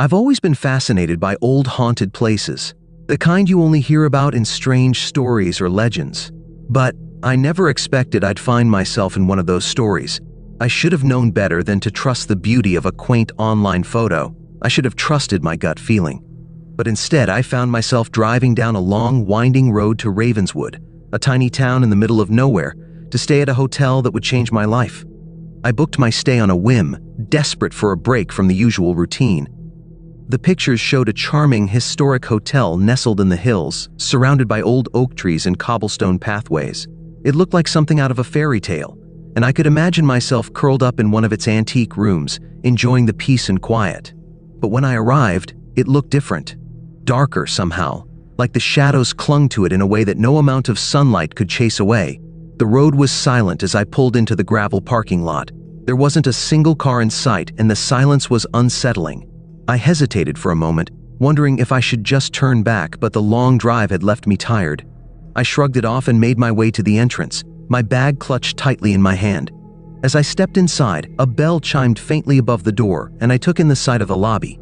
I've always been fascinated by old haunted places, the kind you only hear about in strange stories or legends. But I never expected I'd find myself in one of those stories. I should have known better than to trust the beauty of a quaint online photo. I should have trusted my gut feeling. But instead, I found myself driving down a long, winding road to Ravenswood, a tiny town in the middle of nowhere, to stay at a hotel that would change my life. I booked my stay on a whim, desperate for a break from the usual routine. The pictures showed a charming, historic hotel nestled in the hills, surrounded by old oak trees and cobblestone pathways. It looked like something out of a fairy tale, and I could imagine myself curled up in one of its antique rooms, enjoying the peace and quiet. But when I arrived, it looked different. Darker somehow, like the shadows clung to it in a way that no amount of sunlight could chase away. The road was silent as I pulled into the gravel parking lot. There wasn't a single car in sight, and the silence was unsettling. I hesitated for a moment, wondering if I should just turn back, but the long drive had left me tired. I shrugged it off and made my way to the entrance, my bag clutched tightly in my hand. As I stepped inside, a bell chimed faintly above the door, and I took in the sight of the lobby.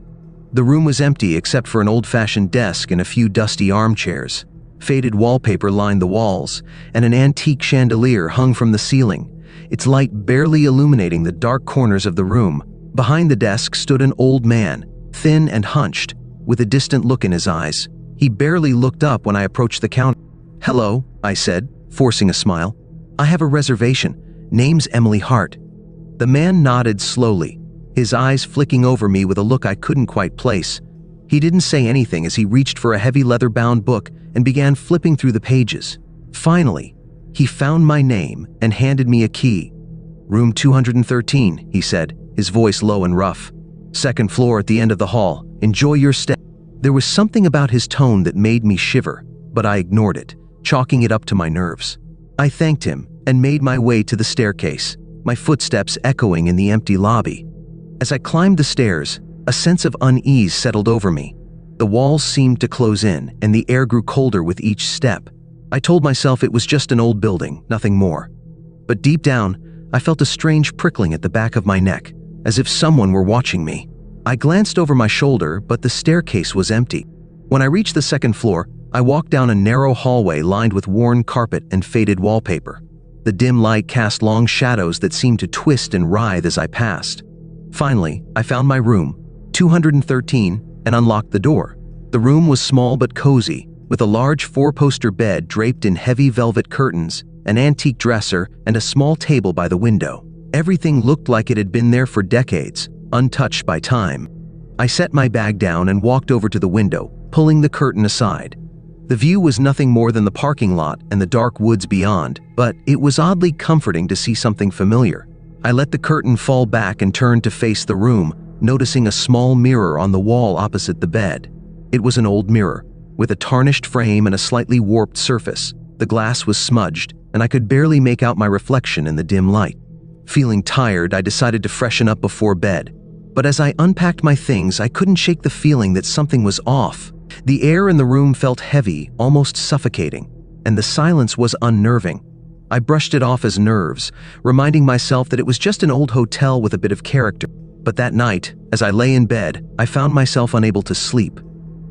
The room was empty except for an old-fashioned desk and a few dusty armchairs. Faded wallpaper lined the walls, and an antique chandelier hung from the ceiling, its light barely illuminating the dark corners of the room. Behind the desk stood an old man, thin and hunched, with a distant look in his eyes. He barely looked up when I approached the counter. "Hello," I said, forcing a smile. "I have a reservation. Name's Emily Hart." The man nodded slowly, his eyes flicking over me with a look I couldn't quite place. He didn't say anything as he reached for a heavy leather-bound book and began flipping through the pages. Finally, he found my name and handed me a key. "Room 213, he said, his voice low and rough. "Second floor at the end of the hall. Enjoy your stay." There was something about his tone that made me shiver, but I ignored it, chalking it up to my nerves. I thanked him and made my way to the staircase, my footsteps echoing in the empty lobby. As I climbed the stairs, a sense of unease settled over me. The walls seemed to close in, and the air grew colder with each step. I told myself it was just an old building, nothing more. But deep down, I felt a strange prickling at the back of my neck, as if someone were watching me. I glanced over my shoulder, but the staircase was empty. When I reached the second floor, I walked down a narrow hallway lined with worn carpet and faded wallpaper. The dim light cast long shadows that seemed to twist and writhe as I passed. Finally, I found my room, 213, and unlocked the door. The room was small but cozy, with a large four-poster bed draped in heavy velvet curtains, an antique dresser, and a small table by the window. Everything looked like it had been there for decades, untouched by time. I set my bag down and walked over to the window, pulling the curtain aside. The view was nothing more than the parking lot and the dark woods beyond, but it was oddly comforting to see something familiar. I let the curtain fall back and turned to face the room, noticing a small mirror on the wall opposite the bed. It was an old mirror, with a tarnished frame and a slightly warped surface. The glass was smudged, and I could barely make out my reflection in the dim light. Feeling tired, I decided to freshen up before bed. But as I unpacked my things, I couldn't shake the feeling that something was off. The air in the room felt heavy, almost suffocating, and the silence was unnerving. I brushed it off as nerves, reminding myself that it was just an old hotel with a bit of character. But that night, as I lay in bed, I found myself unable to sleep.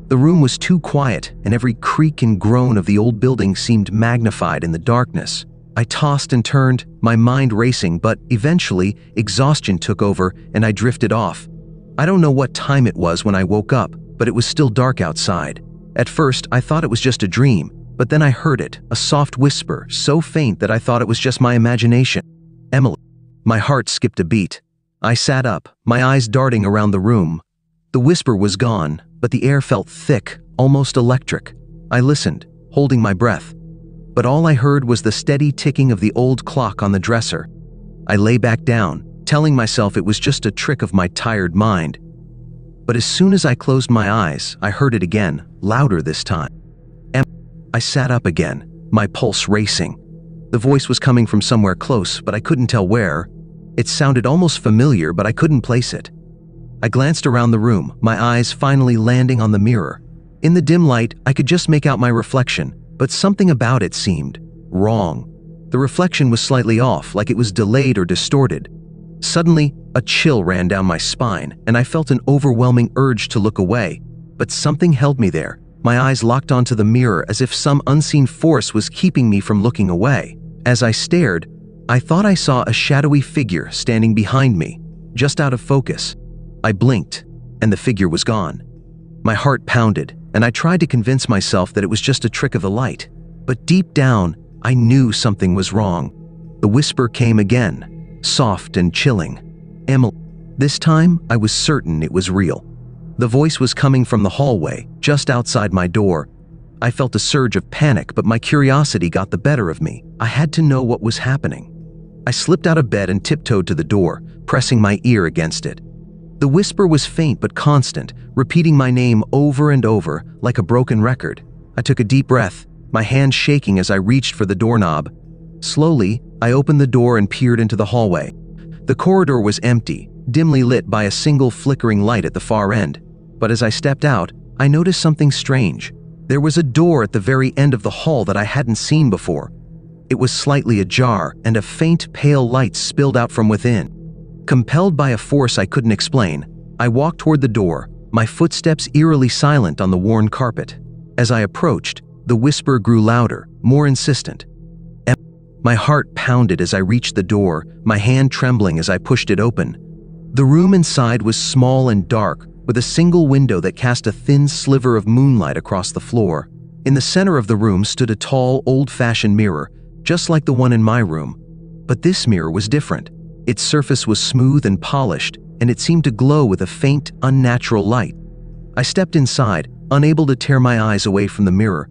The room was too quiet, and every creak and groan of the old building seemed magnified in the darkness. I tossed and turned, my mind racing, but eventually, exhaustion took over and I drifted off. I don't know what time it was when I woke up, but it was still dark outside. At first, I thought it was just a dream, but then I heard it, a soft whisper, so faint that I thought it was just my imagination. "Emily." My heart skipped a beat. I sat up, my eyes darting around the room. The whisper was gone, but the air felt thick, almost electric. I listened, holding my breath. But all I heard was the steady ticking of the old clock on the dresser. I lay back down, telling myself it was just a trick of my tired mind. But as soon as I closed my eyes, I heard it again, louder this time. I sat up again, my pulse racing. The voice was coming from somewhere close, but I couldn't tell where. It sounded almost familiar, but I couldn't place it. I glanced around the room, my eyes finally landing on the mirror. In the dim light, I could just make out my reflection, but something about it seemed wrong. The reflection was slightly off, like it was delayed or distorted. Suddenly, a chill ran down my spine, and I felt an overwhelming urge to look away, but something held me there. My eyes locked onto the mirror as if some unseen force was keeping me from looking away. As I stared, I thought I saw a shadowy figure standing behind me, just out of focus. I blinked, and the figure was gone. My heart pounded, and I tried to convince myself that it was just a trick of the light. But deep down, I knew something was wrong. The whisper came again, soft and chilling. "Emily." This time, I was certain it was real. The voice was coming from the hallway, just outside my door. I felt a surge of panic, but my curiosity got the better of me. I had to know what was happening. I slipped out of bed and tiptoed to the door, pressing my ear against it. The whisper was faint but constant, repeating my name over and over, like a broken record. I took a deep breath, my hand shaking as I reached for the doorknob. Slowly, I opened the door and peered into the hallway. The corridor was empty, dimly lit by a single flickering light at the far end. But as I stepped out, I noticed something strange. There was a door at the very end of the hall that I hadn't seen before. It was slightly ajar, and a faint, pale light spilled out from within. Compelled by a force I couldn't explain, I walked toward the door, my footsteps eerily silent on the worn carpet. As I approached, the whisper grew louder, more insistent. My heart pounded as I reached the door, my hand trembling as I pushed it open. The room inside was small and dark, with a single window that cast a thin sliver of moonlight across the floor. In the center of the room stood a tall, old-fashioned mirror, just like the one in my room. But this mirror was different. Its surface was smooth and polished, and it seemed to glow with a faint, unnatural light. I stepped inside, unable to tear my eyes away from the mirror.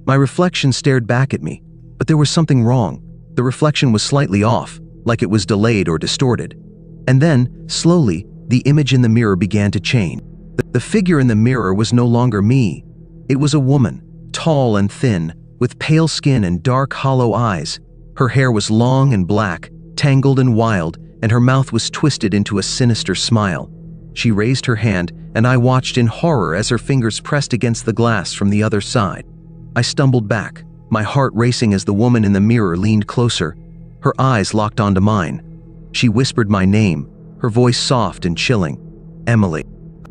My reflection stared back at me, but there was something wrong. The reflection was slightly off, like it was delayed or distorted. And then, slowly, the image in the mirror began to change. The figure in the mirror was no longer me. It was a woman, tall and thin, with pale skin and dark, hollow eyes. Her hair was long and black, tangled and wild, and her mouth was twisted into a sinister smile. She raised her hand, and I watched in horror as her fingers pressed against the glass from the other side. I stumbled back, my heart racing as the woman in the mirror leaned closer. Her eyes locked onto mine. She whispered my name, her voice soft and chilling. "Emily."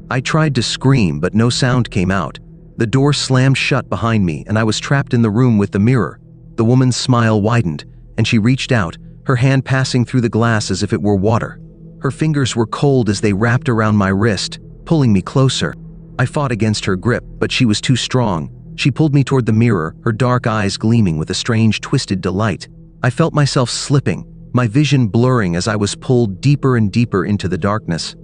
I tried to scream, but no sound came out. The door slammed shut behind me, and I was trapped in the room with the mirror. The woman's smile widened, and she reached out, her hand passing through the glass as if it were water. Her fingers were cold as they wrapped around my wrist, pulling me closer. I fought against her grip, but she was too strong. She pulled me toward the mirror, her dark eyes gleaming with a strange, twisted delight. I felt myself slipping, my vision blurring as I was pulled deeper and deeper into the darkness.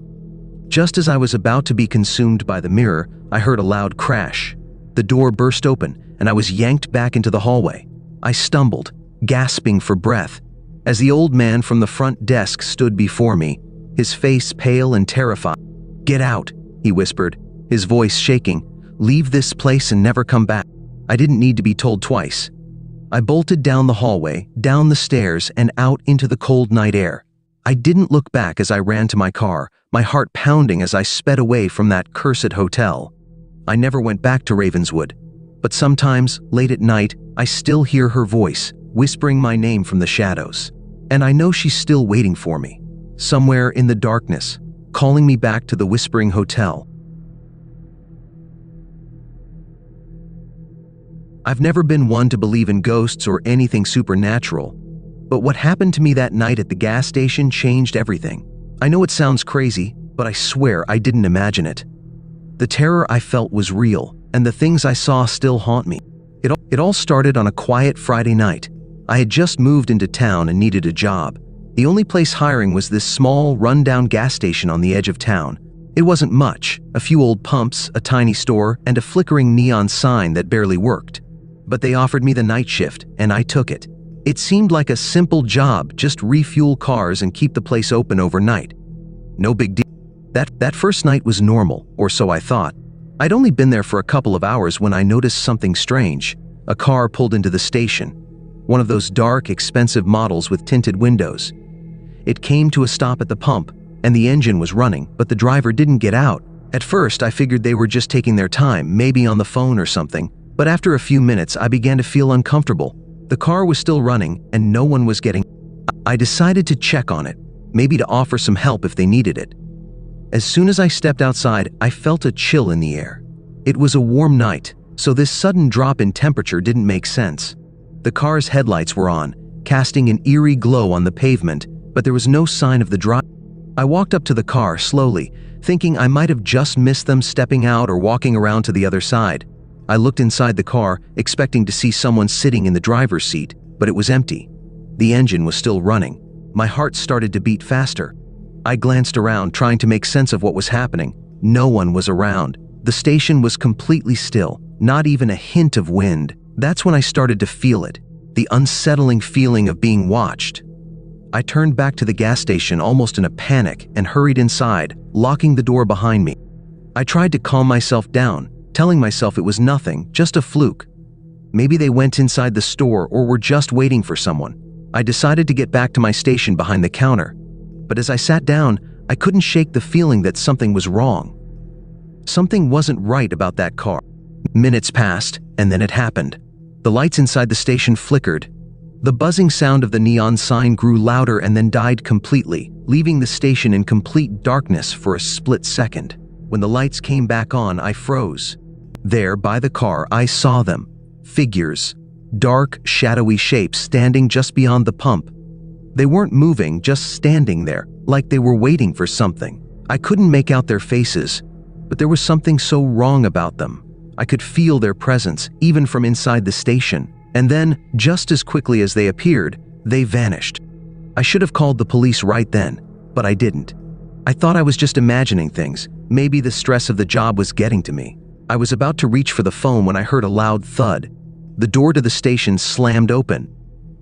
Just as I was about to be consumed by the mirror, I heard a loud crash. The door burst open, and I was yanked back into the hallway. I stumbled, gasping for breath, as the old man from the front desk stood before me, his face pale and terrified. "Get out," he whispered, his voice shaking. "Leave this place and never come back." I didn't need to be told twice. I bolted down the hallway, down the stairs, and out into the cold night air. I didn't look back as I ran to my car, my heart pounding as I sped away from that cursed hotel. I never went back to Ravenswood, but sometimes, late at night, I still hear her voice, whispering my name from the shadows. And I know she's still waiting for me, somewhere in the darkness, calling me back to the Whispering Hotel. I've never been one to believe in ghosts or anything supernatural, but what happened to me that night at the gas station changed everything. I know it sounds crazy, but I swear I didn't imagine it. The terror I felt was real, and the things I saw still haunt me. It all started on a quiet Friday night. I had just moved into town and needed a job. The only place hiring was this small, run-down gas station on the edge of town. It wasn't much, a few old pumps, a tiny store, and a flickering neon sign that barely worked. But they offered me the night shift, and I took it. It seemed like a simple job, just refuel cars and keep the place open overnight. No big deal. That first night was normal, or so I thought. I'd only been there for a couple of hours when I noticed something strange. A car pulled into the station. One of those dark, expensive models with tinted windows. It came to a stop at the pump, and the engine was running, but the driver didn't get out. At first, I figured they were just taking their time, maybe on the phone or something. But after a few minutes, I began to feel uncomfortable. The car was still running, and no one was getting. I decided to check on it. maybe to offer some help if they needed it. As soon as I stepped outside, I felt a chill in the air. It was a warm night, so this sudden drop in temperature didn't make sense. The car's headlights were on, casting an eerie glow on the pavement, but there was no sign of the driver. I walked up to the car slowly, thinking I might have just missed them stepping out or walking around to the other side. I looked inside the car, expecting to see someone sitting in the driver's seat, but it was empty. The engine was still running. My heart started to beat faster. I glanced around, trying to make sense of what was happening. No one was around. The station was completely still, not even a hint of wind. That's when I started to feel it, the unsettling feeling of being watched. I turned back to the gas station almost in a panic and hurried inside, locking the door behind me. I tried to calm myself down, telling myself it was nothing, just a fluke. Maybe they went inside the store or were just waiting for someone. I decided to get back to my station behind the counter. But as I sat down, I couldn't shake the feeling that something was wrong. Something wasn't right about that car. Minutes passed, and then it happened. The lights inside the station flickered. The buzzing sound of the neon sign grew louder and then died completely, leaving the station in complete darkness for a split second. When the lights came back on, I froze. There, by the car, I saw them. Figures. Dark, shadowy shapes standing just beyond the pump. They weren't moving, just standing there, like they were waiting for something. I couldn't make out their faces, but there was something so wrong about them. I could feel their presence, even from inside the station. And then, just as quickly as they appeared, they vanished. I should have called the police right then, but I didn't. I thought I was just imagining things. Maybe the stress of the job was getting to me. I was about to reach for the phone when I heard a loud thud. The door to the station slammed open.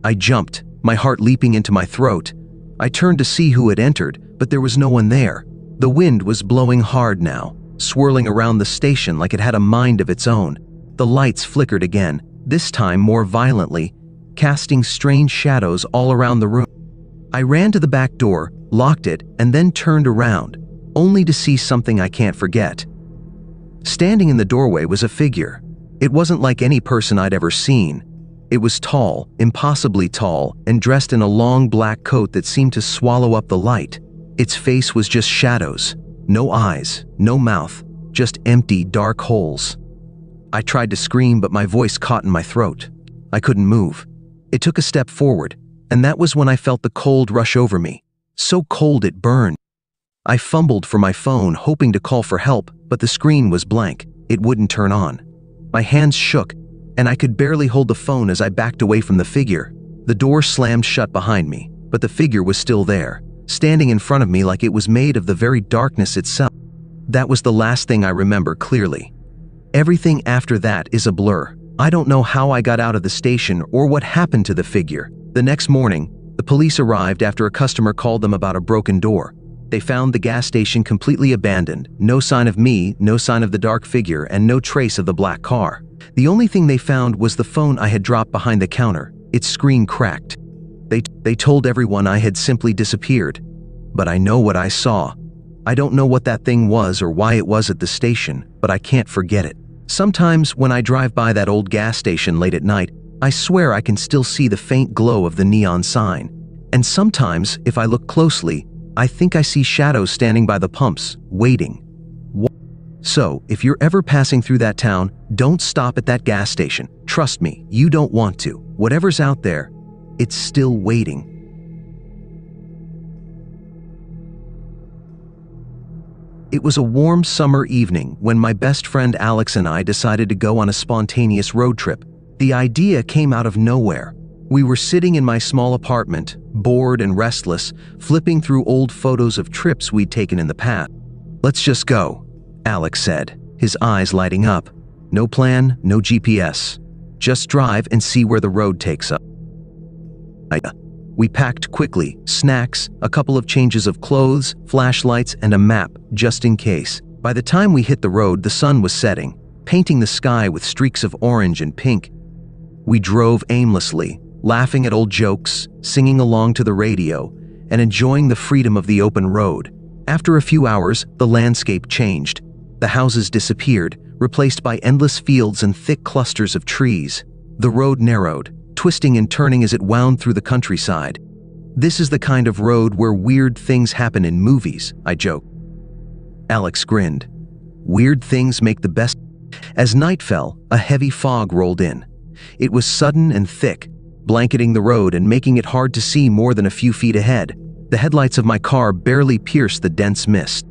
I jumped, my heart leaping into my throat. I turned to see who had entered, but there was no one there. The wind was blowing hard now, swirling around the station like it had a mind of its own. The lights flickered again, this time more violently, casting strange shadows all around the room. I ran to the back door, locked it, and then turned around, only to see something I can't forget. Standing in the doorway was a figure. It wasn't like any person I'd ever seen. It was tall, impossibly tall, and dressed in a long black coat that seemed to swallow up the light. Its face was just shadows. No eyes, no mouth, just empty, dark holes. I tried to scream, but my voice caught in my throat. I couldn't move. It took a step forward, and that was when I felt the cold rush over me. So cold it burned. I fumbled for my phone, hoping to call for help, but the screen was blank. It wouldn't turn on. My hands shook, and I could barely hold the phone as I backed away from the figure. The door slammed shut behind me, but the figure was still there, standing in front of me like it was made of the very darkness itself. That was the last thing I remember clearly. Everything after that is a blur. I don't know how I got out of the station or what happened to the figure. The next morning, the police arrived after a customer called them about a broken door. They found the gas station completely abandoned, no sign of me, no sign of the dark figure, and no trace of the black car. The only thing they found was the phone I had dropped behind the counter. Its screen cracked. They told everyone I had simply disappeared. But I know what I saw. I don't know what that thing was or why it was at the station, but I can't forget it. Sometimes when I drive by that old gas station late at night, I swear I can still see the faint glow of the neon sign. And sometimes, if I look closely, I think I see shadows standing by the pumps, waiting. So, if you're ever passing through that town, don't stop at that gas station. Trust me, you don't want to. Whatever's out there, it's still waiting. It was a warm summer evening when my best friend Alex and I decided to go on a spontaneous road trip. The idea came out of nowhere. We were sitting in my small apartment, bored and restless, flipping through old photos of trips we'd taken in the past. "Let's just go," Alex said, his eyes lighting up. "No plan, no GPS. Just drive and see where the road takes us." We packed quickly, snacks, a couple of changes of clothes, flashlights, and a map, just in case. By the time we hit the road, the sun was setting, painting the sky with streaks of orange and pink. We drove aimlessly, laughing at old jokes, singing along to the radio, and enjoying the freedom of the open road. After a few hours, the landscape changed. The houses disappeared, replaced by endless fields and thick clusters of trees. The road narrowed, twisting and turning as it wound through the countryside. This is the kind of road where weird things happen in movies, I joked. Alex grinned. Weird things make the best. As night fell, a heavy fog rolled in. It was sudden and thick, blanketing the road and making it hard to see more than a few feet ahead. The headlights of my car barely pierced the dense mist.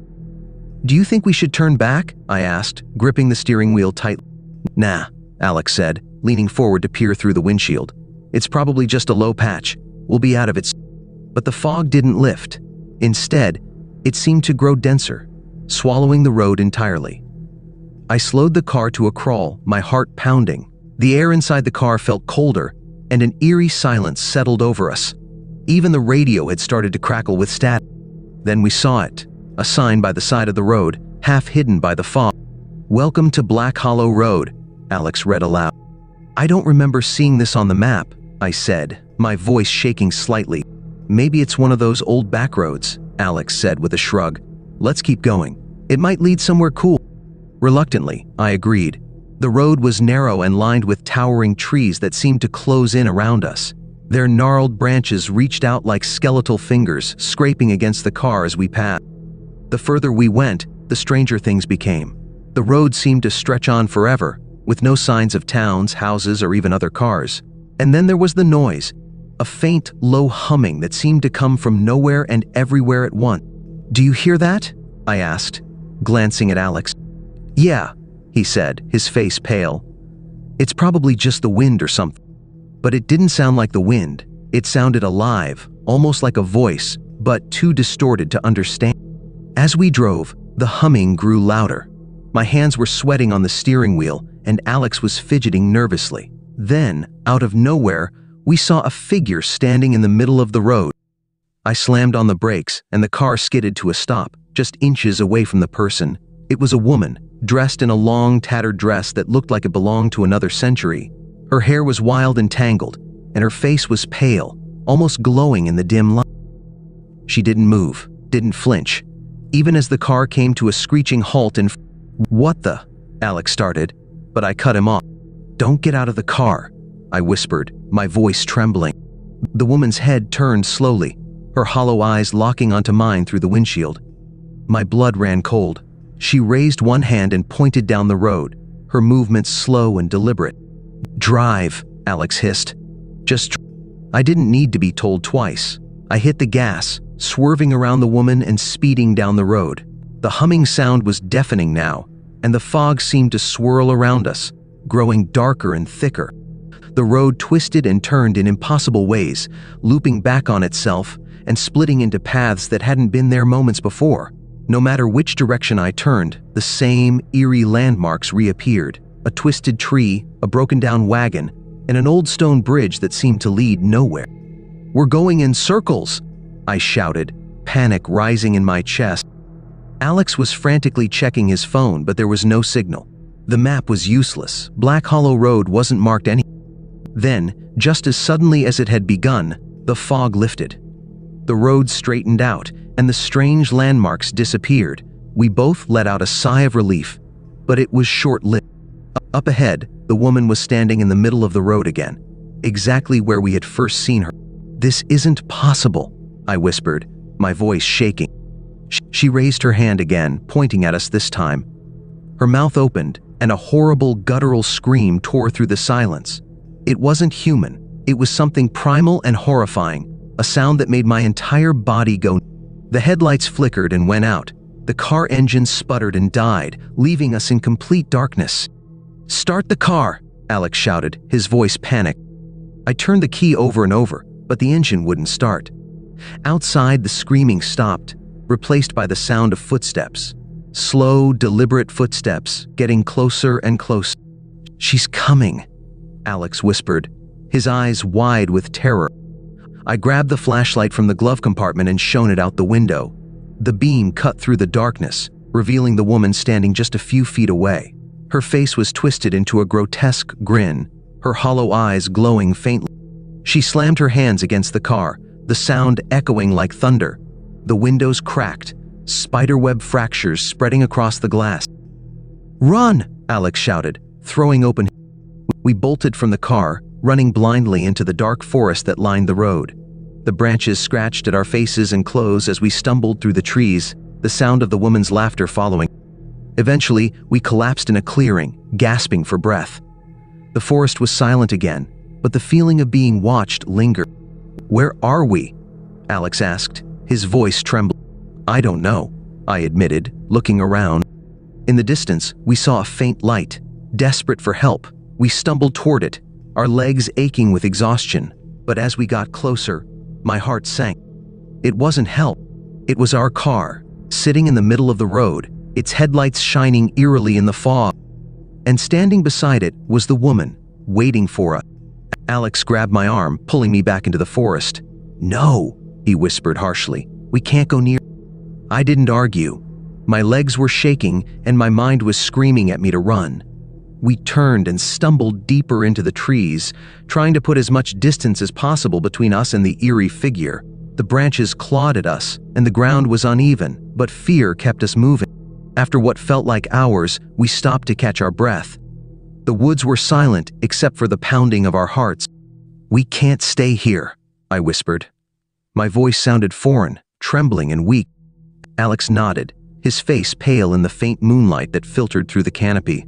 "Do you think we should turn back?" I asked, gripping the steering wheel tightly. "Nah," Alex said, leaning forward to peer through the windshield. "It's probably just a low patch. We'll be out of it." But the fog didn't lift. Instead, it seemed to grow denser, swallowing the road entirely. I slowed the car to a crawl, my heart pounding. The air inside the car felt colder, and an eerie silence settled over us. Even the radio had started to crackle with static. Then we saw it, a sign by the side of the road, half hidden by the fog. "Welcome to Black Hollow Road," Alex read aloud. "I don't remember seeing this on the map," I said, my voice shaking slightly. "Maybe it's one of those old back roads," Alex said with a shrug. "Let's keep going. It might lead somewhere cool." Reluctantly, I agreed. The road was narrow and lined with towering trees that seemed to close in around us. Their gnarled branches reached out like skeletal fingers, scraping against the car as we passed. The further we went, the stranger things became. The road seemed to stretch on forever, with no signs of towns, houses, or even other cars. And then there was the noise, a faint, low humming that seemed to come from nowhere and everywhere at once. "Do you hear that?" I asked, glancing at Alex. "Yeah," he said, his face pale. "It's probably just the wind or something." But it didn't sound like the wind. It sounded alive, almost like a voice, but too distorted to understand. As we drove, the humming grew louder. My hands were sweating on the steering wheel, and Alex was fidgeting nervously. Then, out of nowhere, we saw a figure standing in the middle of the road. I slammed on the brakes, and the car skidded to a stop, just inches away from the person. It was a woman, dressed in a long, tattered dress that looked like it belonged to another century. Her hair was wild and tangled, and her face was pale, almost glowing in the dim light. She didn't move, didn't flinch, even as the car came to a screeching halt in front. "What the?" Alex started, but I cut him off. "Don't get out of the car," I whispered, my voice trembling. The woman's head turned slowly, her hollow eyes locking onto mine through the windshield. My blood ran cold. She raised one hand and pointed down the road, her movements slow and deliberate. "Drive," Alex hissed. "Just drive." I didn't need to be told twice. I hit the gas, swerving around the woman and speeding down the road. The humming sound was deafening now, and the fog seemed to swirl around us, growing darker and thicker. The road twisted and turned in impossible ways, looping back on itself and splitting into paths that hadn't been there moments before. No matter which direction I turned, the same eerie landmarks reappeared. A twisted tree, a broken-down wagon, and an old stone bridge that seemed to lead nowhere. "We're going in circles," I shouted, panic rising in my chest. Alex was frantically checking his phone, but there was no signal. The map was useless. Black Hollow Road wasn't marked any. Then, just as suddenly as it had begun, the fog lifted. The road straightened out, and the strange landmarks disappeared. We both let out a sigh of relief, but it was short-lived. Up ahead, the woman was standing in the middle of the road again, exactly where we had first seen her. "This isn't possible," I whispered, my voice shaking. She raised her hand again, pointing at us this time. Her mouth opened, and a horrible, guttural scream tore through the silence. It wasn't human. It was something primal and horrifying, a sound that made my entire body go. The headlights flickered and went out. The car engine sputtered and died, leaving us in complete darkness. "Start the car," Alex shouted, his voice panicked. I turned the key over and over, but the engine wouldn't start. Outside, the screaming stopped, replaced by the sound of footsteps. Slow, deliberate footsteps, getting closer and closer. "She's coming," Alex whispered, his eyes wide with terror. I grabbed the flashlight from the glove compartment and shone it out the window. The beam cut through the darkness, revealing the woman standing just a few feet away. Her face was twisted into a grotesque grin, her hollow eyes glowing faintly. She slammed her hands against the car, the sound echoing like thunder. The windows cracked, spiderweb fractures spreading across the glass. "Run!" Alex shouted, throwing open. We bolted from the car, running blindly into the dark forest that lined the road. The branches scratched at our faces and clothes as we stumbled through the trees, the sound of the woman's laughter following. Eventually, we collapsed in a clearing, gasping for breath. The forest was silent again, but the feeling of being watched lingered. "Where are we?" Alex asked, his voice trembling. "I don't know," I admitted, looking around. In the distance, we saw a faint light. Desperate for help, we stumbled toward it, our legs aching with exhaustion. But as we got closer, my heart sank. It wasn't help. It was our car, sitting in the middle of the road, its headlights shining eerily in the fog. And standing beside it was the woman, waiting for us. Alex grabbed my arm, pulling me back into the forest. "No," he whispered harshly. "We can't go near." I didn't argue. My legs were shaking and my mind was screaming at me to run. We turned and stumbled deeper into the trees, trying to put as much distance as possible between us and the eerie figure. The branches clawed at us, and the ground was uneven, but fear kept us moving. After what felt like hours, we stopped to catch our breath. The woods were silent except for the pounding of our hearts. "We can't stay here," I whispered. My voice sounded foreign, trembling and weak. Alex nodded, his face pale in the faint moonlight that filtered through the canopy.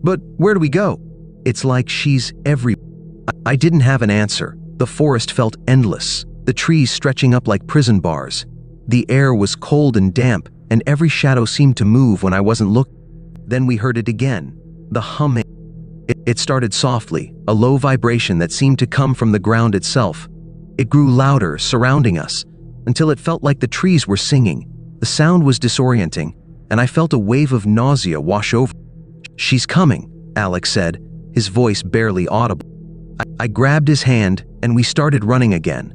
"But where do we go? It's like she's every..." I didn't have an answer. The forest felt endless, the trees stretching up like prison bars. The air was cold and damp, and every shadow seemed to move when I wasn't looking. Then we heard it again, the humming. It started softly, a low vibration that seemed to come from the ground itself. It grew louder, surrounding us, until it felt like the trees were singing. The sound was disorienting, and I felt a wave of nausea wash over. "She's coming," Alex said, his voice barely audible. I grabbed his hand, and we started running again.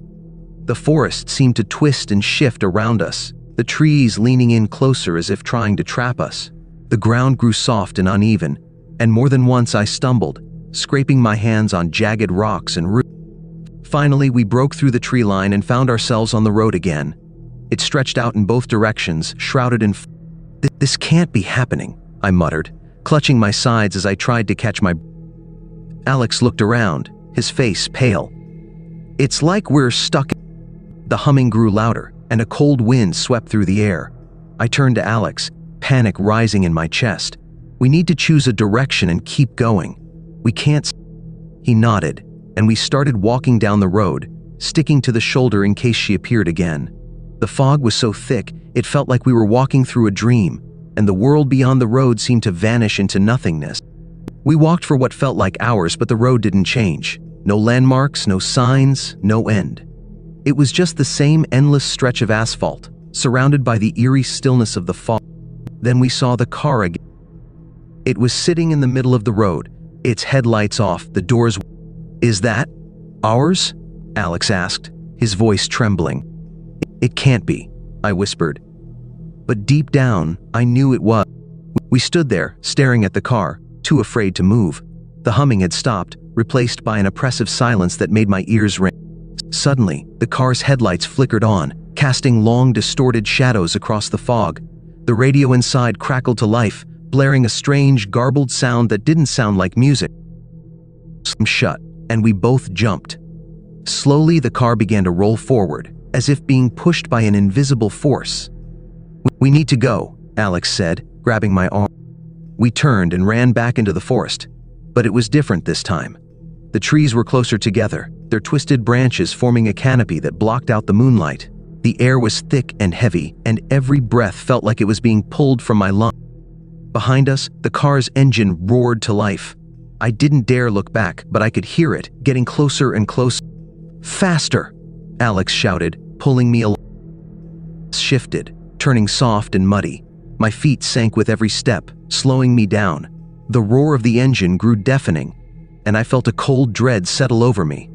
The forest seemed to twist and shift around us, the trees leaning in closer as if trying to trap us. The ground grew soft and uneven, and more than once I stumbled, scraping my hands on jagged rocks and roots. Finally, we broke through the tree line and found ourselves on the road again. It stretched out in both directions, shrouded in "This can't be happening," I muttered, clutching my sides as I tried to catch my... Alex looked around, his face pale. "It's like we're stuck." The humming grew louder, and a cold wind swept through the air. I turned to Alex, panic rising in my chest. "We need to choose a direction and keep going. We can't..." He nodded, and we started walking down the road, sticking to the shoulder in case she appeared again. The fog was so thick, it felt like we were walking through a dream, and the world beyond the road seemed to vanish into nothingness. We walked for what felt like hours, but the road didn't change. No landmarks, no signs, no end. It was just the same endless stretch of asphalt, surrounded by the eerie stillness of the fog. Then we saw the car again. It was sitting in the middle of the road, its headlights off, the doors... "Is that ours?" Alex asked, his voice trembling. "It can't be," I whispered. But deep down, I knew it was. We stood there, staring at the car, too afraid to move. The humming had stopped, replaced by an oppressive silence that made my ears ring. Suddenly, the car's headlights flickered on, casting long, distorted shadows across the fog. The radio inside crackled to life, blaring a strange, garbled sound that didn't sound like music. Shut, and we both jumped. Slowly, the car began to roll forward, as if being pushed by an invisible force. "We need to go," Alex said, grabbing my arm. We turned and ran back into the forest, but it was different this time. The trees were closer together, their twisted branches forming a canopy that blocked out the moonlight. The air was thick and heavy, and every breath felt like it was being pulled from my lungs. Behind us, the car's engine roared to life. I didn't dare look back, but I could hear it, getting closer and closer. "Faster!" Alex shouted, pulling me along. Shifted, turning soft and muddy. My feet sank with every step, slowing me down. The roar of the engine grew deafening, and I felt a cold dread settle over me.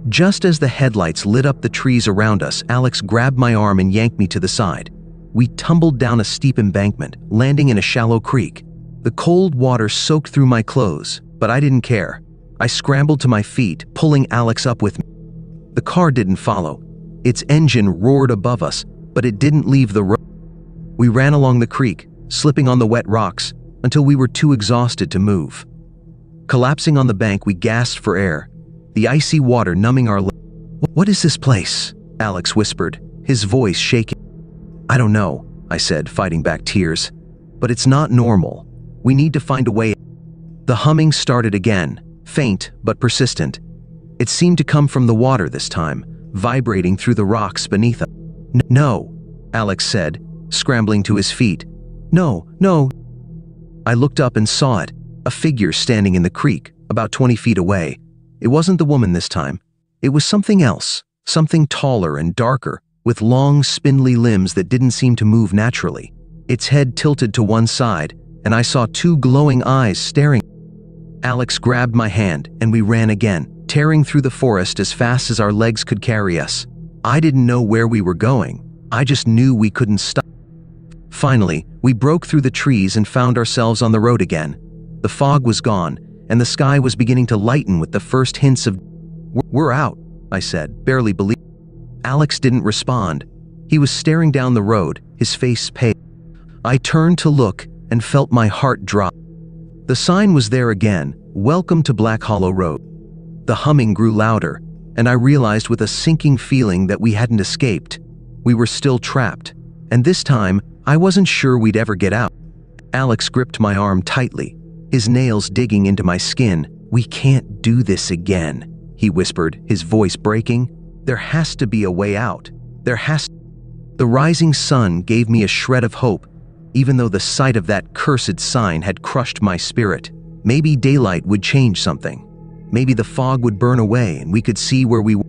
Just as the headlights lit up the trees around us, Alex grabbed my arm and yanked me to the side. We tumbled down a steep embankment, landing in a shallow creek. The cold water soaked through my clothes, but I didn't care. I scrambled to my feet, pulling Alex up with me. The car didn't follow. Its engine roared above us, but it didn't leave the road. We ran along the creek, slipping on the wet rocks, until we were too exhausted to move. Collapsing on the bank, we gasped for air, the icy water numbing our lips. What is this place?" Alex whispered, his voice shaking. "I don't know," I said, fighting back tears. "But it's not normal. We need to find a way." The humming started again, faint but persistent. It seemed to come from the water this time, vibrating through the rocks beneath us. "No," Alex said, scrambling to his feet. "No, no." I looked up and saw it, a figure standing in the creek, about 20 feet away. It wasn't the woman this time. It was something else, something taller and darker, with long, spindly limbs that didn't seem to move naturally. Its head tilted to one side, and I saw two glowing eyes staring. Alex grabbed my hand, and we ran again, tearing through the forest as fast as our legs could carry us. I didn't know where we were going. I just knew we couldn't stop. Finally, we broke through the trees and found ourselves on the road again. The fog was gone, and the sky was beginning to lighten with the first hints of... "We're out," I said, barely believing. Alex didn't respond. He was staring down the road, his face pale. I turned to look and felt my heart drop. The sign was there again, "Welcome to Black Hollow Road." The humming grew louder, and I realized with a sinking feeling that we hadn't escaped. We were still trapped, and this time, I wasn't sure we'd ever get out. Alex gripped my arm tightly, his nails digging into my skin. "We can't do this again," he whispered, his voice breaking. "There has to be a way out. There has to." The rising sun gave me a shred of hope, even though the sight of that cursed sign had crushed my spirit. Maybe daylight would change something. Maybe the fog would burn away and we could see where we were.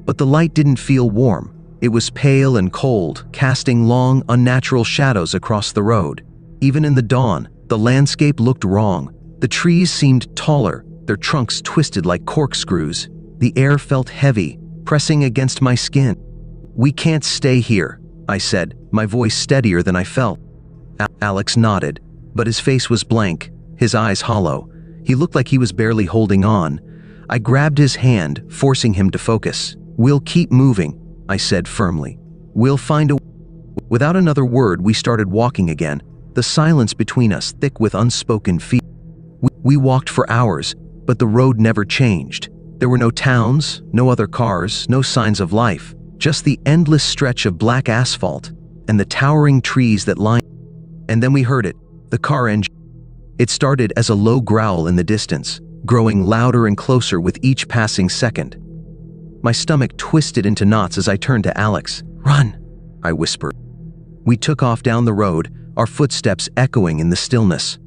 But the light didn't feel warm. It was pale and cold, casting long, unnatural shadows across the road. Even in the dawn, the landscape looked wrong. The trees seemed taller, their trunks twisted like corkscrews. The air felt heavy, pressing against my skin. "We can't stay here," I said, my voice steadier than I felt. Alex nodded, but his face was blank, his eyes hollow. He looked like he was barely holding on. I grabbed his hand, forcing him to focus. "We'll keep moving," I said firmly. "We'll find a..." Without another word, we started walking again, the silence between us thick with unspoken fear. We walked for hours, but the road never changed. There were no towns, no other cars, no signs of life, just the endless stretch of black asphalt and the towering trees that lined. And then we heard it, the car engine. It started as a low growl in the distance, growing louder and closer with each passing second. My stomach twisted into knots as I turned to Alex. "Run," I whispered. We took off down the road, our footsteps echoing in the stillness.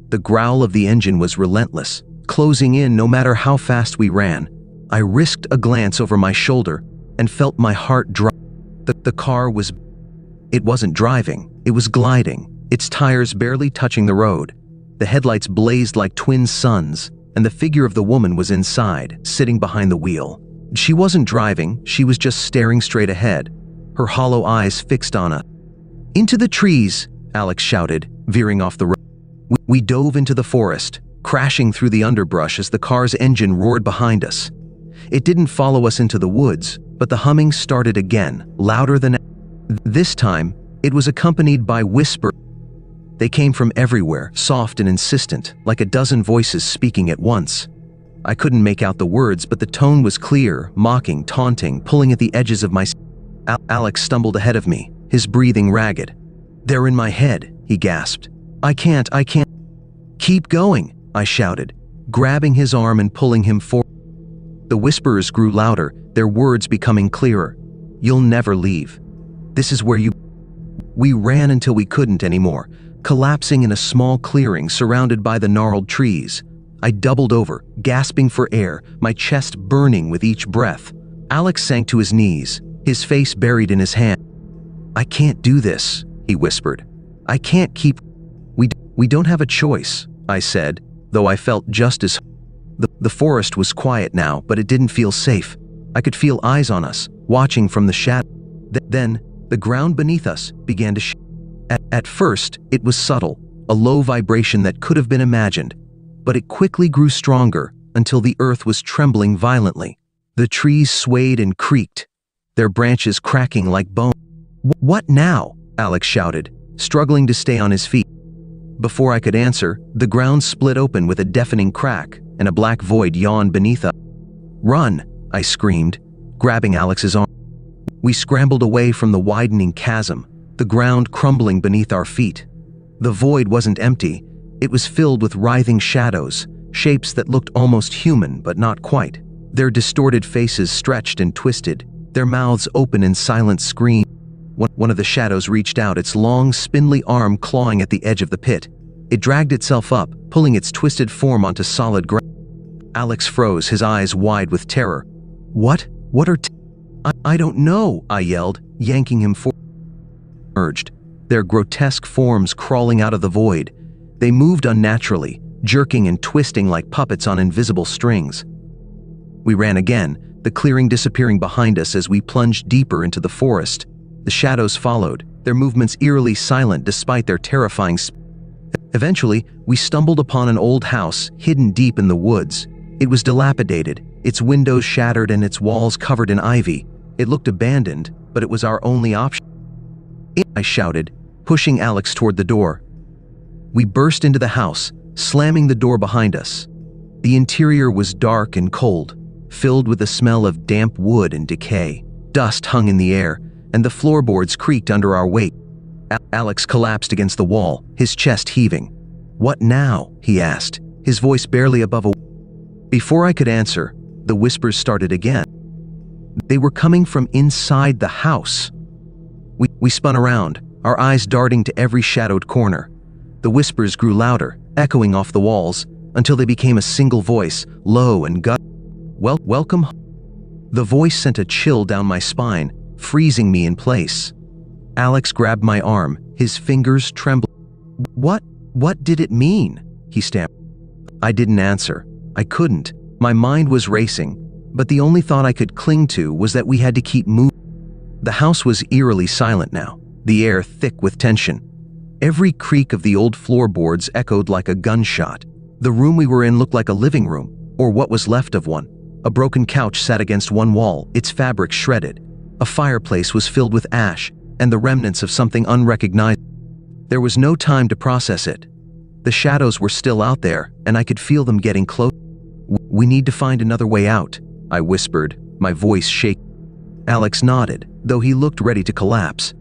The growl of the engine was relentless, closing in no matter how fast we ran. I risked a glance over my shoulder and felt my heart drop. The car was... It wasn't driving, it was gliding, its tires barely touching the road. The headlights blazed like twin suns, and the figure of the woman was inside, sitting behind the wheel. She wasn't driving, she was just staring straight ahead, her hollow eyes fixed on us. "Into the trees," Alex shouted, veering off the road. We dove into the forest, crashing through the underbrush as the car's engine roared behind us. It didn't follow us into the woods, but the humming started again, louder than ever. This time, it was accompanied by whispers. They came from everywhere, soft and insistent, like a dozen voices speaking at once. I couldn't make out the words, but the tone was clear, mocking, taunting, pulling at the edges of my... Alex stumbled ahead of me, his breathing ragged. "They're in my head," he gasped. I can't. "Keep going," I shouted, grabbing his arm and pulling him forward. The whispers grew louder, their words becoming clearer. "You'll never leave. This is where you..." We ran until we couldn't anymore, collapsing in a small clearing surrounded by the gnarled trees. I doubled over, gasping for air, my chest burning with each breath. Alex sank to his knees, his face buried in his hand. "I can't do this," he whispered. "I can't keep..." We don't have a choice," I said, though I felt just as... The forest was quiet now, but it didn't feel safe. I could feel eyes on us, watching from the shadow. Then, the ground beneath us began to shake. At first, it was subtle, a low vibration that could have been imagined, but it quickly grew stronger until the earth was trembling violently. The trees swayed and creaked, their branches cracking like bone. "What now?" Alex shouted, struggling to stay on his feet. Before I could answer, the ground split open with a deafening crack, and a black void yawned beneath us. "Run!" I screamed, grabbing Alex's arm. We scrambled away from the widening chasm, the ground crumbling beneath our feet. The void wasn't empty. It was filled with writhing shadows, shapes that looked almost human but not quite. Their distorted faces stretched and twisted, their mouths open in silent screams. One of the shadows reached out, its long, spindly arm clawing at the edge of the pit. It dragged itself up, pulling its twisted form onto solid ground. Alex froze, his eyes wide with terror. What? What are I don't know, I yelled, yanking him forward. Emerged, their grotesque forms crawling out of the void. They moved unnaturally, jerking and twisting like puppets on invisible strings. We ran again, the clearing disappearing behind us as we plunged deeper into the forest. The shadows followed, their movements eerily silent despite their terrifying speed. Eventually, we stumbled upon an old house hidden deep in the woods. It was dilapidated, its windows shattered and its walls covered in ivy. It looked abandoned, but it was our only option. I shouted, pushing Alex toward the door. We burst into the house, slamming the door behind us. The interior was dark and cold, filled with the smell of damp wood and decay. Dust hung in the air, and the floorboards creaked under our weight. Alex collapsed against the wall, his chest heaving. "What now?" he asked, his voice barely above a whisper. Before I could answer, the whispers started again. They were coming from inside the house. We spun around, our eyes darting to every shadowed corner. The whispers grew louder, echoing off the walls, until they became a single voice, low and gut. Welcome. The voice sent a chill down my spine, freezing me in place. Alex grabbed my arm, his fingers trembling. What did it mean? He stammered. I didn't answer. I couldn't. My mind was racing, but the only thought I could cling to was that we had to keep moving. The house was eerily silent now, the air thick with tension. Every creak of the old floorboards echoed like a gunshot. The room we were in looked like a living room, or what was left of one. A broken couch sat against one wall, its fabric shredded. A fireplace was filled with ash and the remnants of something unrecognizable. There was no time to process it. The shadows were still out there, and I could feel them getting close. We need to find another way out, I whispered, my voice shaking. Alex nodded, though he looked ready to collapse.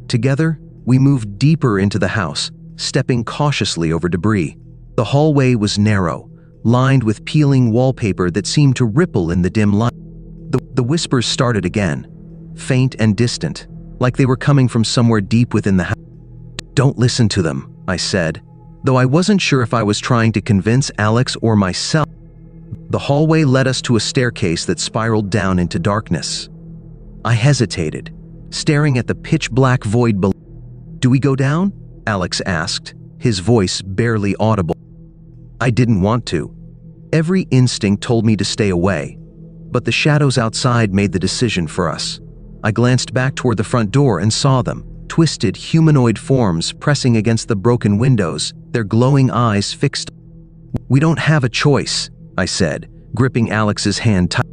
Together, we moved deeper into the house, stepping cautiously over debris. The hallway was narrow, lined with peeling wallpaper that seemed to ripple in the dim light. The whispers started again, faint and distant, like they were coming from somewhere deep within the house. Don't listen to them, I said, though I wasn't sure if I was trying to convince Alex or myself. The hallway led us to a staircase that spiraled down into darkness. I hesitated, staring at the pitch-black void below. Do we go down? Alex asked, his voice barely audible. I didn't want to. Every instinct told me to stay away, but the shadows outside made the decision for us. I glanced back toward the front door and saw them, twisted humanoid forms pressing against the broken windows, their glowing eyes fixed. We don't have a choice, I said, gripping Alex's hand tight.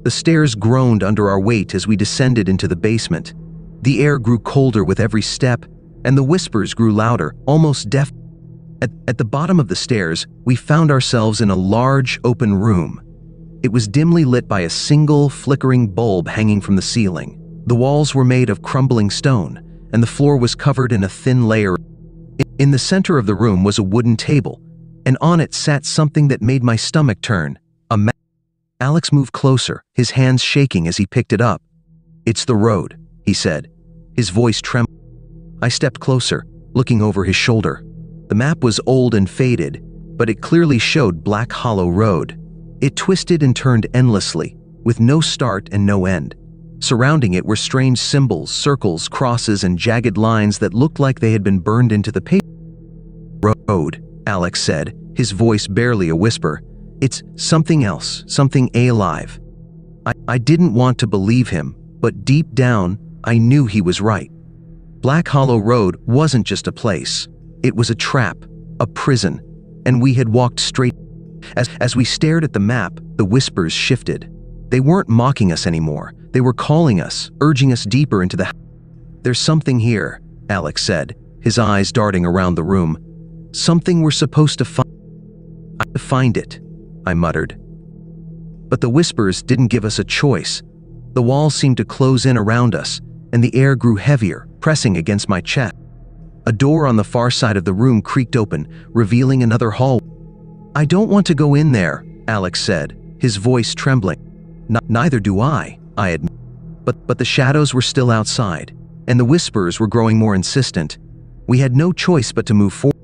The stairs groaned under our weight as we descended into the basement. The air grew colder with every step, and the whispers grew louder, almost deaf. At the bottom of the stairs, we found ourselves in a large, open room. It was dimly lit by a single, flickering bulb hanging from the ceiling. The walls were made of crumbling stone, and the floor was covered in a thin layer. In the center of the room was a wooden table, and on it sat something that made my stomach turn, a map. Alex moved closer, his hands shaking as he picked it up. It's the road, he said, his voice trembled. I stepped closer, looking over his shoulder. The map was old and faded, but it clearly showed Black Hollow Road. It twisted and turned endlessly, with no start and no end. Surrounding it were strange symbols, circles, crosses, and jagged lines that looked like they had been burned into the paper. Road, Alex said, his voice barely a whisper. It's something else, something alive. I didn't want to believe him, but deep down, I knew he was right. Black Hollow Road wasn't just a place. It was a trap, a prison, and we had walked straight. As we stared at the map, the whispers shifted. They weren't mocking us anymore. They were calling us, urging us deeper into the. There's something here, Alex said, his eyes darting around the room. Something we're supposed to find it, I muttered. But the whispers didn't give us a choice. The walls seemed to close in around us, and the air grew heavier, pressing against my chest. A door on the far side of the room creaked open, revealing another hall. "I don't want to go in there," Alex said, his voice trembling. Neither do I admit. But the shadows were still outside, and the whispers were growing more insistent. We had no choice but to move forward.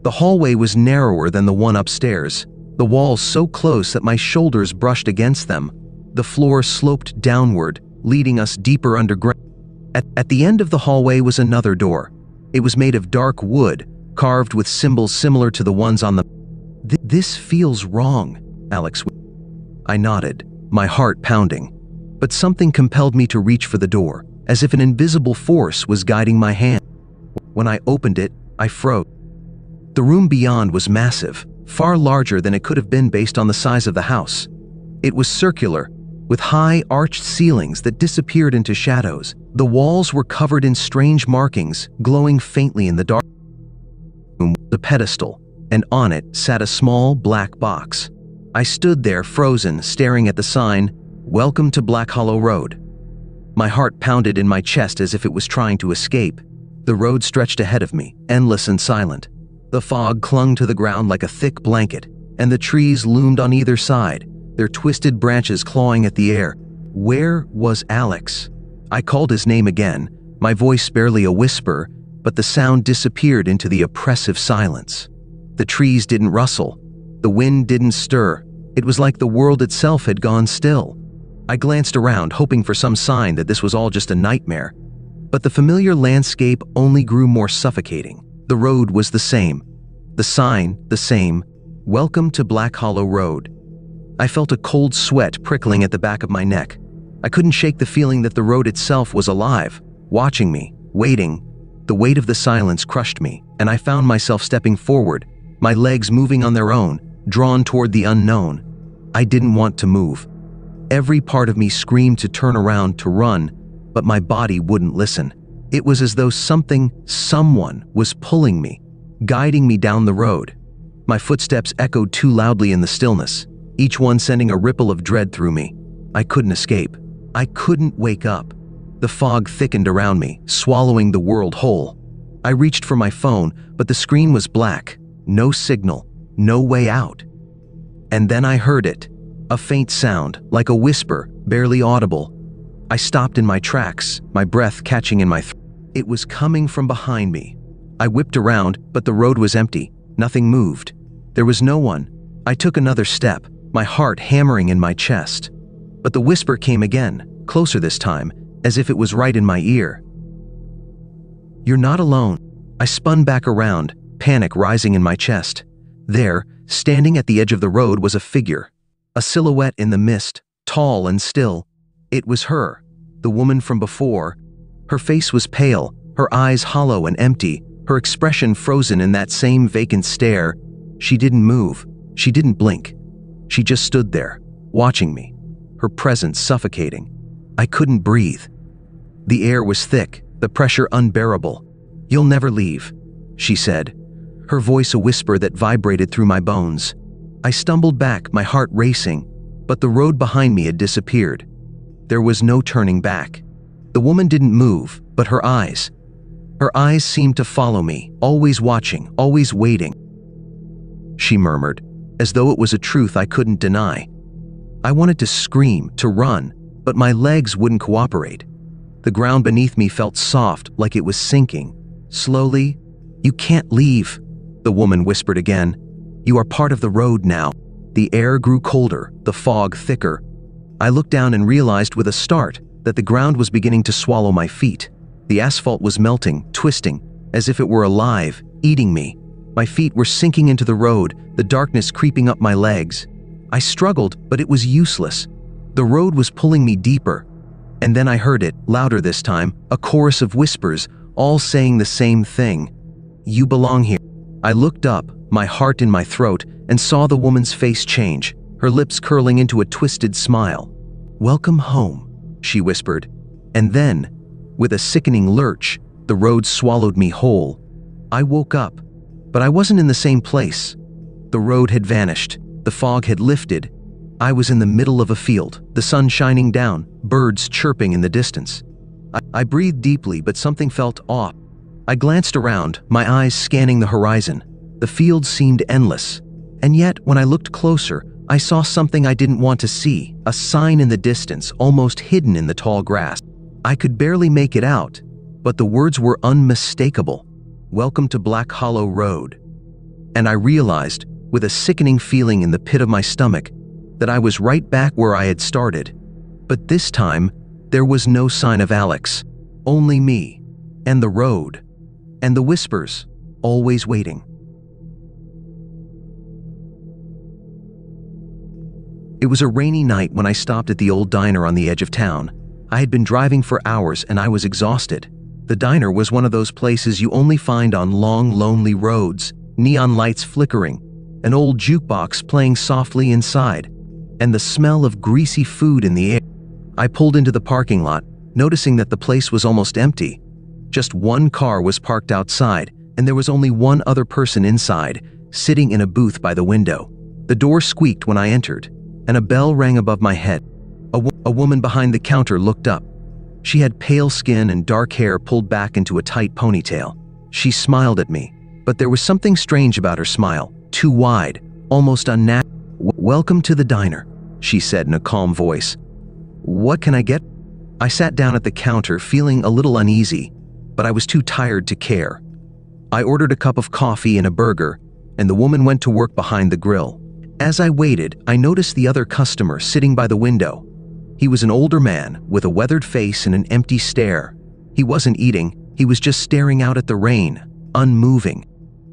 The hallway was narrower than the one upstairs, the walls so close that my shoulders brushed against them. The floor sloped downward, leading us deeper underground. At the end of the hallway was another door. It was made of dark wood, carved with symbols similar to the ones on the... "This feels wrong," Alex whispered. I nodded, my heart pounding. But something compelled me to reach for the door, as if an invisible force was guiding my hand. When I opened it, I froze. The room beyond was massive, far larger than it could have been based on the size of the house. It was circular, with high, arched ceilings that disappeared into shadows. The walls were covered in strange markings, glowing faintly in the dark. The pedestal, and on it sat a small black box. I stood there frozen, staring at the sign, "Welcome to Black Hollow Road." My heart pounded in my chest as if it was trying to escape. The road stretched ahead of me, endless and silent. The fog clung to the ground like a thick blanket, and the trees loomed on either side, their twisted branches clawing at the air. Where was Alex? I called his name again, my voice barely a whisper, but the sound disappeared into the oppressive silence. The trees didn't rustle. The wind didn't stir. It was like the world itself had gone still. I glanced around, hoping for some sign that this was all just a nightmare. But the familiar landscape only grew more suffocating. The road was the same. The sign, the same. "Welcome to Black Hollow Road." I felt a cold sweat prickling at the back of my neck. I couldn't shake the feeling that the road itself was alive, watching me, waiting. The weight of the silence crushed me, and I found myself stepping forward, my legs moving on their own, drawn toward the unknown. I didn't want to move. Every part of me screamed to turn around, to run, but my body wouldn't listen. It was as though someone was pulling me, guiding me down the road. My footsteps echoed too loudly in the stillness, each one sending a ripple of dread through me. I couldn't escape. I couldn't wake up. The fog thickened around me, swallowing the world whole. I reached for my phone, but the screen was black. No signal, no way out. And then I heard it. A faint sound, like a whisper, barely audible. I stopped in my tracks, my breath catching in my throat. It was coming from behind me. I whipped around, but the road was empty. Nothing moved. There was no one. I took another step, my heart hammering in my chest. But the whisper came again, closer this time, as if it was right in my ear. "You're not alone." I spun back around, panic rising in my chest. There, standing at the edge of the road, was a figure. A silhouette in the mist, tall and still. It was her, the woman from before. Her face was pale, her eyes hollow and empty, her expression frozen in that same vacant stare. She didn't move. She didn't blink. She just stood there, watching me, her presence suffocating. I couldn't breathe. The air was thick, the pressure unbearable. "You'll never leave," she said, her voice a whisper that vibrated through my bones. I stumbled back, my heart racing, but the road behind me had disappeared. There was no turning back. The woman didn't move, but her eyes seemed to follow me, always watching, always waiting. She murmured, as though it was a truth I couldn't deny. I wanted to scream, to run, but my legs wouldn't cooperate. The ground beneath me felt soft, like it was sinking. Slowly, "You can't leave," the woman whispered again. "You are part of the road now." The air grew colder, the fog thicker. I looked down and realized with a start that the ground was beginning to swallow my feet. The asphalt was melting, twisting, as if it were alive, eating me. My feet were sinking into the road, the darkness creeping up my legs. I struggled, but it was useless. The road was pulling me deeper. And then I heard it, louder this time, a chorus of whispers, all saying the same thing. "You belong here." I looked up, my heart in my throat, and saw the woman's face change, her lips curling into a twisted smile. "Welcome home," she whispered. And then, with a sickening lurch, the road swallowed me whole. I woke up, but I wasn't in the same place. The road had vanished, the fog had lifted, I was in the middle of a field, the sun shining down, birds chirping in the distance. I breathed deeply, but something felt off. I glanced around, my eyes scanning the horizon. The field seemed endless. And yet, when I looked closer, I saw something I didn't want to see, a sign in the distance, almost hidden in the tall grass. I could barely make it out, but the words were unmistakable. "Welcome to Black Hollow Road." And I realized, with a sickening feeling in the pit of my stomach, that I was right back where I had started. But this time, there was no sign of Alex. Only me, and the road, and the whispers, always waiting. It was a rainy night when I stopped at the old diner on the edge of town. I had been driving for hours and I was exhausted. The diner was one of those places you only find on long, lonely roads, neon lights flickering, an old jukebox playing softly inside, and the smell of greasy food in the air. I pulled into the parking lot, noticing that the place was almost empty. Just one car was parked outside, and there was only one other person inside, sitting in a booth by the window. The door squeaked when I entered, and a bell rang above my head. A woman behind the counter looked up. She had pale skin and dark hair pulled back into a tight ponytail. She smiled at me, but there was something strange about her smile, too wide, almost unnatural. "Welcome to the diner," she said in a calm voice. "What can I get?" I sat down at the counter feeling a little uneasy, but I was too tired to care. I ordered a cup of coffee and a burger, and the woman went to work behind the grill. As I waited, I noticed the other customer sitting by the window. He was an older man with a weathered face and an empty stare. He wasn't eating, he was just staring out at the rain, unmoving.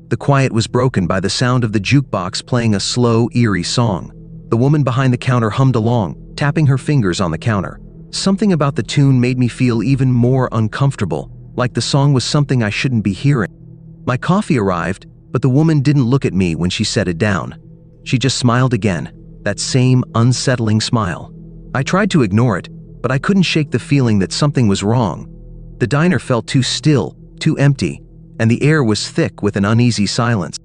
The quiet was broken by the sound of the jukebox playing a slow, eerie song. The woman behind the counter hummed along, tapping her fingers on the counter. Something about the tune made me feel even more uncomfortable, like the song was something I shouldn't be hearing. My coffee arrived, but the woman didn't look at me when she set it down. She just smiled again, that same unsettling smile. I tried to ignore it, but I couldn't shake the feeling that something was wrong. The diner felt too still, too empty, and the air was thick with an uneasy silence.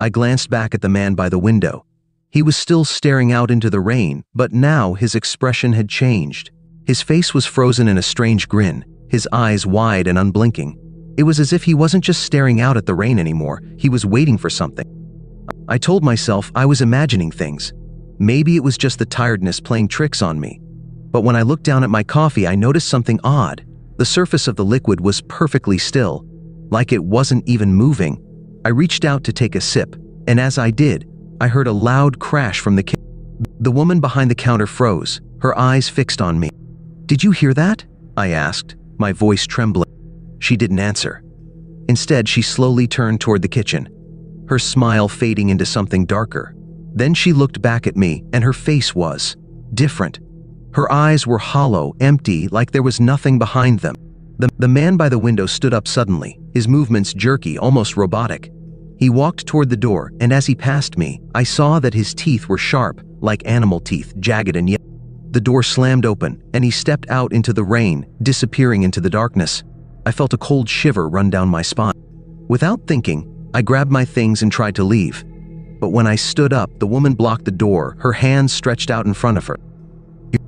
I glanced back at the man by the window. He was still staring out into the rain, but now his expression had changed. His face was frozen in a strange grin, his eyes wide and unblinking. It was as if he wasn't just staring out at the rain anymore, he was waiting for something. I told myself I was imagining things. Maybe it was just the tiredness playing tricks on me. But when I looked down at my coffee, I noticed something odd. The surface of the liquid was perfectly still, like it wasn't even moving. I reached out to take a sip, and as I did, I heard a loud crash from the kitchen. The woman behind the counter froze, her eyes fixed on me. "Did you hear that?" I asked, my voice trembling. She didn't answer. Instead, she slowly turned toward the kitchen, her smile fading into something darker. Then she looked back at me, and her face was different. Her eyes were hollow, empty, like there was nothing behind them. The man by the window stood up suddenly, his movements jerky, almost robotic. He walked toward the door, and as he passed me, I saw that his teeth were sharp, like animal teeth, jagged and yellow. The door slammed open, and he stepped out into the rain, disappearing into the darkness. I felt a cold shiver run down my spine. Without thinking, I grabbed my things and tried to leave. But when I stood up, the woman blocked the door, her hands stretched out in front of her.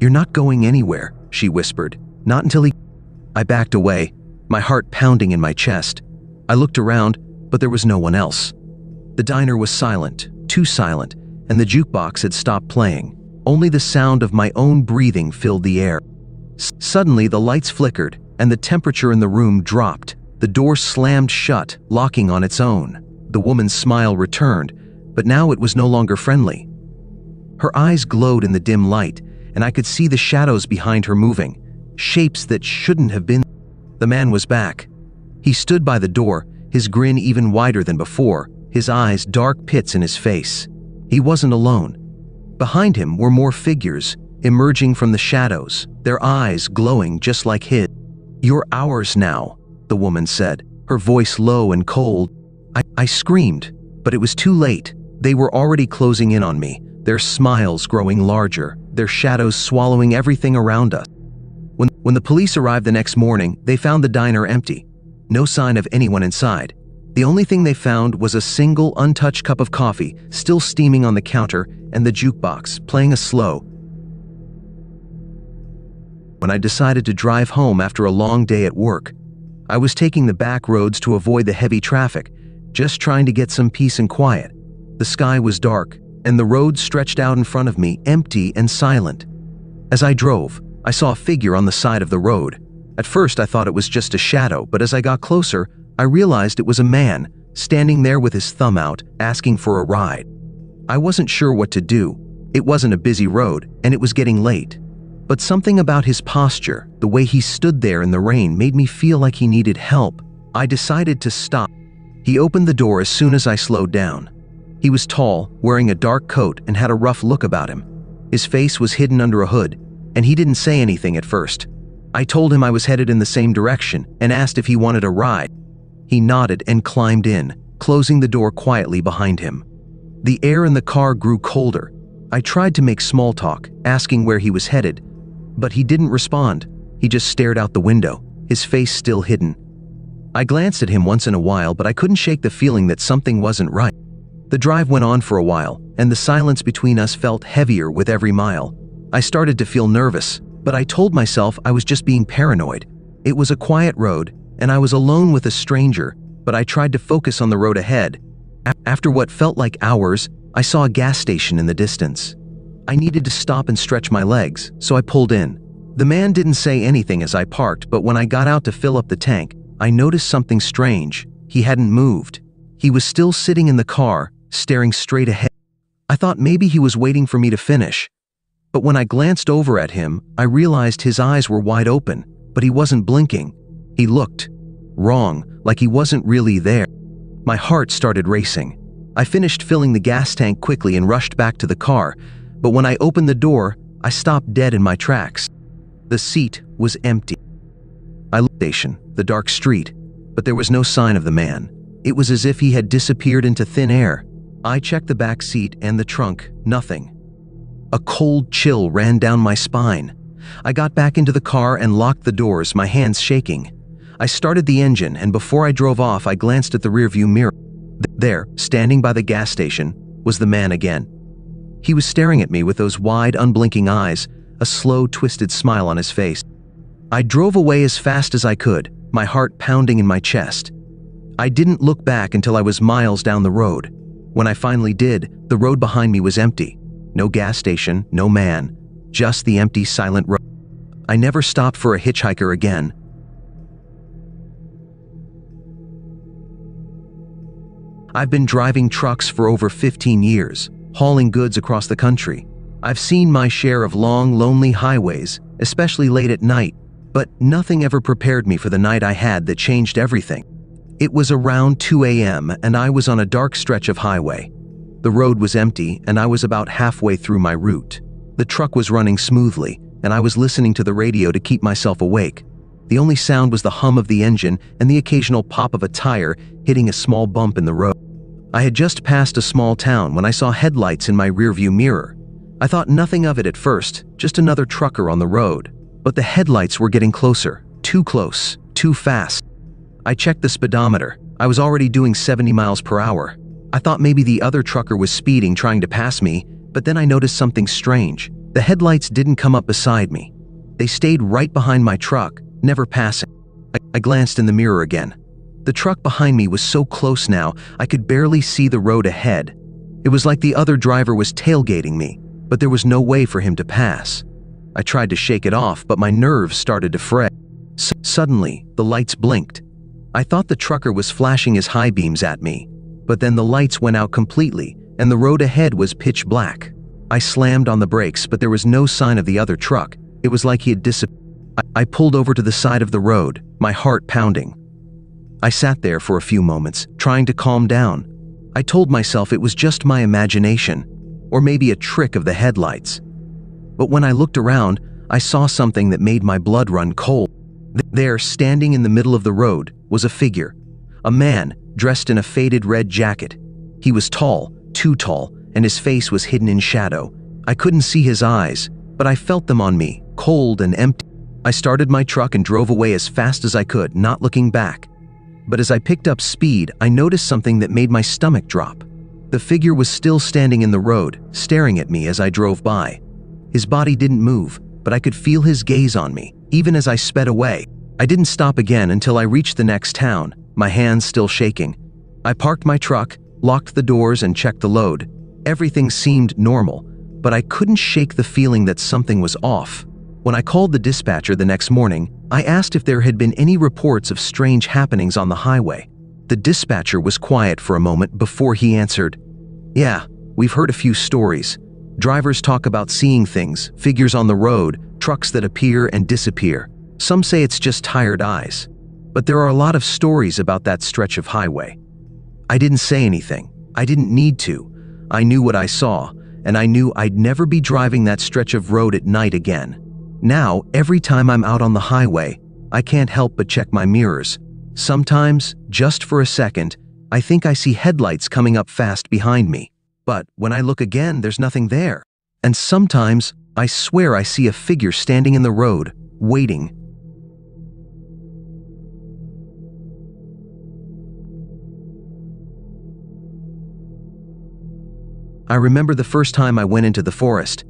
"You're not going anywhere," she whispered. "Not until he—" I backed away, my heart pounding in my chest. I looked around, but there was no one else. The diner was silent, too silent, and the jukebox had stopped playing. Only the sound of my own breathing filled the air. Suddenly, the lights flickered, and the temperature in the room dropped. The door slammed shut, locking on its own. The woman's smile returned, but now it was no longer friendly. Her eyes glowed in the dim light, and I could see the shadows behind her moving, shapes that shouldn't have been. The man was back. He stood by the door, his grin even wider than before, his eyes dark pits in his face. He wasn't alone. Behind him were more figures, emerging from the shadows, their eyes glowing just like his. "You're ours now," the woman said, her voice low and cold. I screamed, but it was too late. They were already closing in on me, their smiles growing larger, their shadows swallowing everything around us. When the police arrived the next morning, they found the diner empty. No sign of anyone inside. The only thing they found was a single untouched cup of coffee, still steaming on the counter, and the jukebox, playing a slow. When I decided to drive home after a long day at work, I was taking the back roads to avoid the heavy traffic, just trying to get some peace and quiet. The sky was dark, and the road stretched out in front of me, empty and silent. As I drove, I saw a figure on the side of the road. At first, I thought it was just a shadow, but as I got closer, I realized it was a man, standing there with his thumb out, asking for a ride. I wasn't sure what to do. It wasn't a busy road, and it was getting late. But something about his posture, the way he stood there in the rain, made me feel like he needed help. I decided to stop. He opened the door as soon as I slowed down. He was tall, wearing a dark coat, and had a rough look about him. His face was hidden under a hood, and he didn't say anything at first. I told him I was headed in the same direction and asked if he wanted a ride. He nodded and climbed in, closing the door quietly behind him. The air in the car grew colder. I tried to make small talk, asking where he was headed, but he didn't respond. He just stared out the window, his face still hidden. I glanced at him once in a while, but I couldn't shake the feeling that something wasn't right. The drive went on for a while, and the silence between us felt heavier with every mile. I started to feel nervous, but I told myself I was just being paranoid. It was a quiet road, and I was alone with a stranger, but I tried to focus on the road ahead. After what felt like hours, I saw a gas station in the distance. I needed to stop and stretch my legs, so I pulled in. The man didn't say anything as I parked, but when I got out to fill up the tank, I noticed something strange. He hadn't moved. He was still sitting in the car, staring straight ahead. I thought maybe he was waiting for me to finish. But when I glanced over at him, I realized his eyes were wide open, but he wasn't blinking. He looked wrong, like he wasn't really there. My heart started racing. I finished filling the gas tank quickly and rushed back to the car, but when I opened the door, I stopped dead in my tracks. The seat was empty. I looked at the station, the dark street, but there was no sign of the man. It was as if he had disappeared into thin air. I checked the back seat and the trunk, nothing. A cold chill ran down my spine. I got back into the car and locked the doors, my hands shaking. I started the engine, and before I drove off, I glanced at the rearview mirror. There, standing by the gas station, was the man again. He was staring at me with those wide, unblinking eyes, a slow, twisted smile on his face. I drove away as fast as I could, my heart pounding in my chest. I didn't look back until I was miles down the road. When I finally did, the road behind me was empty. No gas station, no man, just the empty, silent road. I never stopped for a hitchhiker again. I've been driving trucks for over 15 years, hauling goods across the country. I've seen my share of long, lonely highways, especially late at night, but nothing ever prepared me for the night I had that changed everything. It was around 2 a.m. and I was on a dark stretch of highway. The road was empty and I was about halfway through my route. The truck was running smoothly and I was listening to the radio to keep myself awake. The only sound was the hum of the engine and the occasional pop of a tire hitting a small bump in the road. I had just passed a small town when I saw headlights in my rearview mirror. I thought nothing of it at first, just another trucker on the road. But the headlights were getting closer, too close, too fast. I checked the speedometer. I was already doing 70 miles per hour. I thought maybe the other trucker was speeding, trying to pass me, but then I noticed something strange. The headlights didn't come up beside me. They stayed right behind my truck, never passing. I glanced in the mirror again. The truck behind me was so close now, I could barely see the road ahead. It was like the other driver was tailgating me, but there was no way for him to pass. I tried to shake it off, but my nerves started to fray. Suddenly, the lights blinked. I thought the trucker was flashing his high beams at me, but then the lights went out completely, and the road ahead was pitch black. I slammed on the brakes, but there was no sign of the other truck. It was like he had disappeared. I pulled over to the side of the road, my heart pounding. I sat there for a few moments, trying to calm down. I told myself it was just my imagination, or maybe a trick of the headlights. But when I looked around, I saw something that made my blood run cold. There, standing in the middle of the road, was a figure. A man, dressed in a faded red jacket. He was tall, too tall, and his face was hidden in shadow. I couldn't see his eyes, but I felt them on me, cold and empty. I started my truck and drove away as fast as I could, not looking back. but as I picked up speed, I noticed something that made my stomach drop. The figure was still standing in the road, staring at me as I drove by. His body didn't move, but I could feel his gaze on me, even as I sped away. I didn't stop again until I reached the next town, my hands still shaking. I parked my truck, locked the doors, and checked the load. Everything seemed normal, but I couldn't shake the feeling that something was off. When I called the dispatcher the next morning, I asked if there had been any reports of strange happenings on the highway. The dispatcher was quiet for a moment before he answered, "Yeah, we've heard a few stories. Drivers talk about seeing things, figures on the road, trucks that appear and disappear. Some say it's just tired eyes. But there are a lot of stories about that stretch of highway." I didn't say anything. I didn't need to. I knew what I saw, and I knew I'd never be driving that stretch of road at night again. Now, every time I'm out on the highway, I can't help but check my mirrors. Sometimes, just for a second, I think I see headlights coming up fast behind me. But when I look again, there's nothing there. And sometimes, I swear I see a figure standing in the road, waiting. I remember the first time I went into the forest.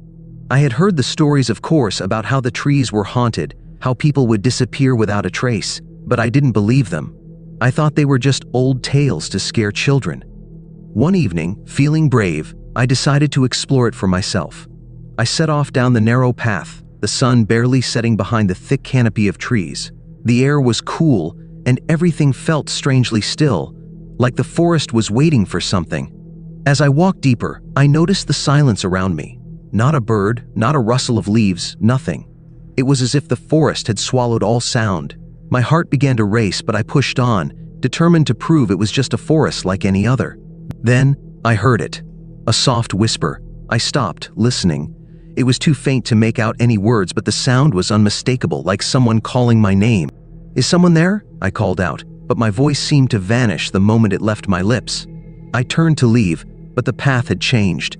I had heard the stories, of course, about how the trees were haunted, how people would disappear without a trace, but I didn't believe them. I thought they were just old tales to scare children. One evening, feeling brave, I decided to explore it for myself. I set off down the narrow path, the sun barely setting behind the thick canopy of trees. The air was cool, and everything felt strangely still, like the forest was waiting for something. As I walked deeper, I noticed the silence around me. Not a bird, not a rustle of leaves, nothing. It was as if the forest had swallowed all sound. My heart began to race, but I pushed on, determined to prove it was just a forest like any other. Then, I heard it. A soft whisper. I stopped, listening. It was too faint to make out any words, but the sound was unmistakable, like someone calling my name. "Is someone there?" I called out, but my voice seemed to vanish the moment it left my lips. I turned to leave, but the path had changed.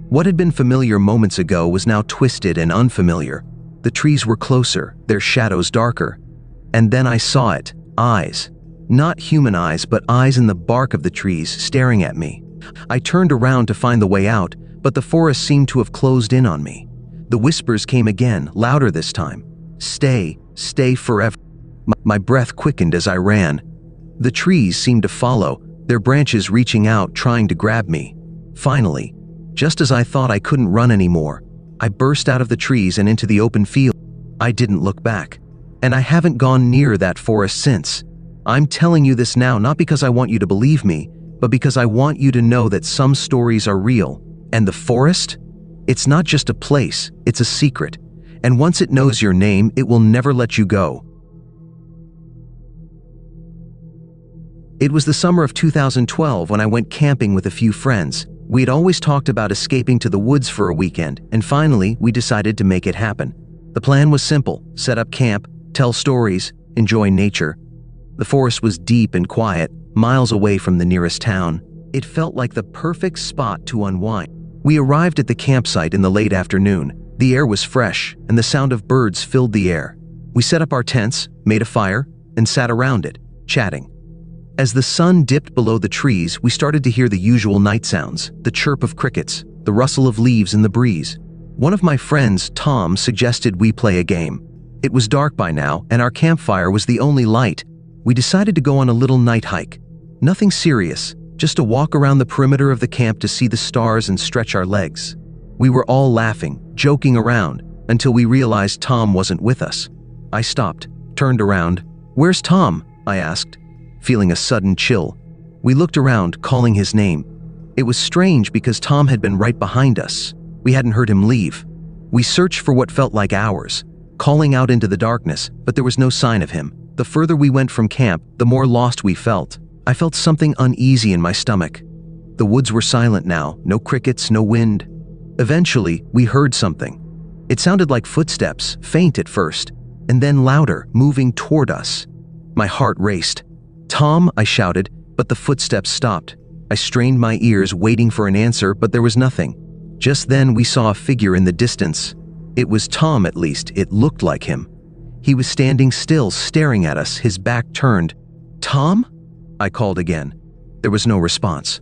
What had been familiar moments ago was now twisted and unfamiliar. The trees were closer, their shadows darker. And then I saw it. Eyes. Not human eyes, but eyes in the bark of the trees staring at me. I turned around to find the way out, but the forest seemed to have closed in on me. The whispers came again, louder this time. "Stay, stay forever." My breath quickened as I ran. The trees seemed to follow, their branches reaching out, trying to grab me. Finally, just as I thought I couldn't run anymore, I burst out of the trees and into the open field. I didn't look back, and I haven't gone near that forest since. I'm telling you this now not because I want you to believe me, but because I want you to know that some stories are real. And the forest? It's not just a place, it's a secret. And once it knows your name, it will never let you go. It was the summer of 2012 when I went camping with a few friends. We had always talked about escaping to the woods for a weekend, and finally, we decided to make it happen. The plan was simple: set up camp, tell stories, enjoy nature. The forest was deep and quiet, miles away from the nearest town. It felt like the perfect spot to unwind. We arrived at the campsite in the late afternoon. The air was fresh, and the sound of birds filled the air. We set up our tents, made a fire, and sat around it, chatting. As the sun dipped below the trees, we started to hear the usual night sounds, the chirp of crickets, the rustle of leaves in the breeze. One of my friends, Tom, suggested we play a game. It was dark by now, and our campfire was the only light. We decided to go on a little night hike. Nothing serious, just a walk around the perimeter of the camp to see the stars and stretch our legs. We were all laughing, joking around, until we realized Tom wasn't with us. I stopped, turned around. "Where's Tom?" I asked, feeling a sudden chill. We looked around, calling his name. It was strange because Tom had been right behind us. We hadn't heard him leave. We searched for what felt like hours, calling out into the darkness, but there was no sign of him. The further we went from camp, the more lost we felt. I felt something uneasy in my stomach. The woods were silent now, no crickets, no wind. Eventually, we heard something. It sounded like footsteps, faint at first, and then louder, moving toward us. My heart raced. "Tom," I shouted, but the footsteps stopped. I strained my ears, waiting for an answer, but there was nothing. Just then, we saw a figure in the distance. It was Tom, at least, it looked like him. He was standing still, staring at us, his back turned. "Tom?" I called again. There was no response.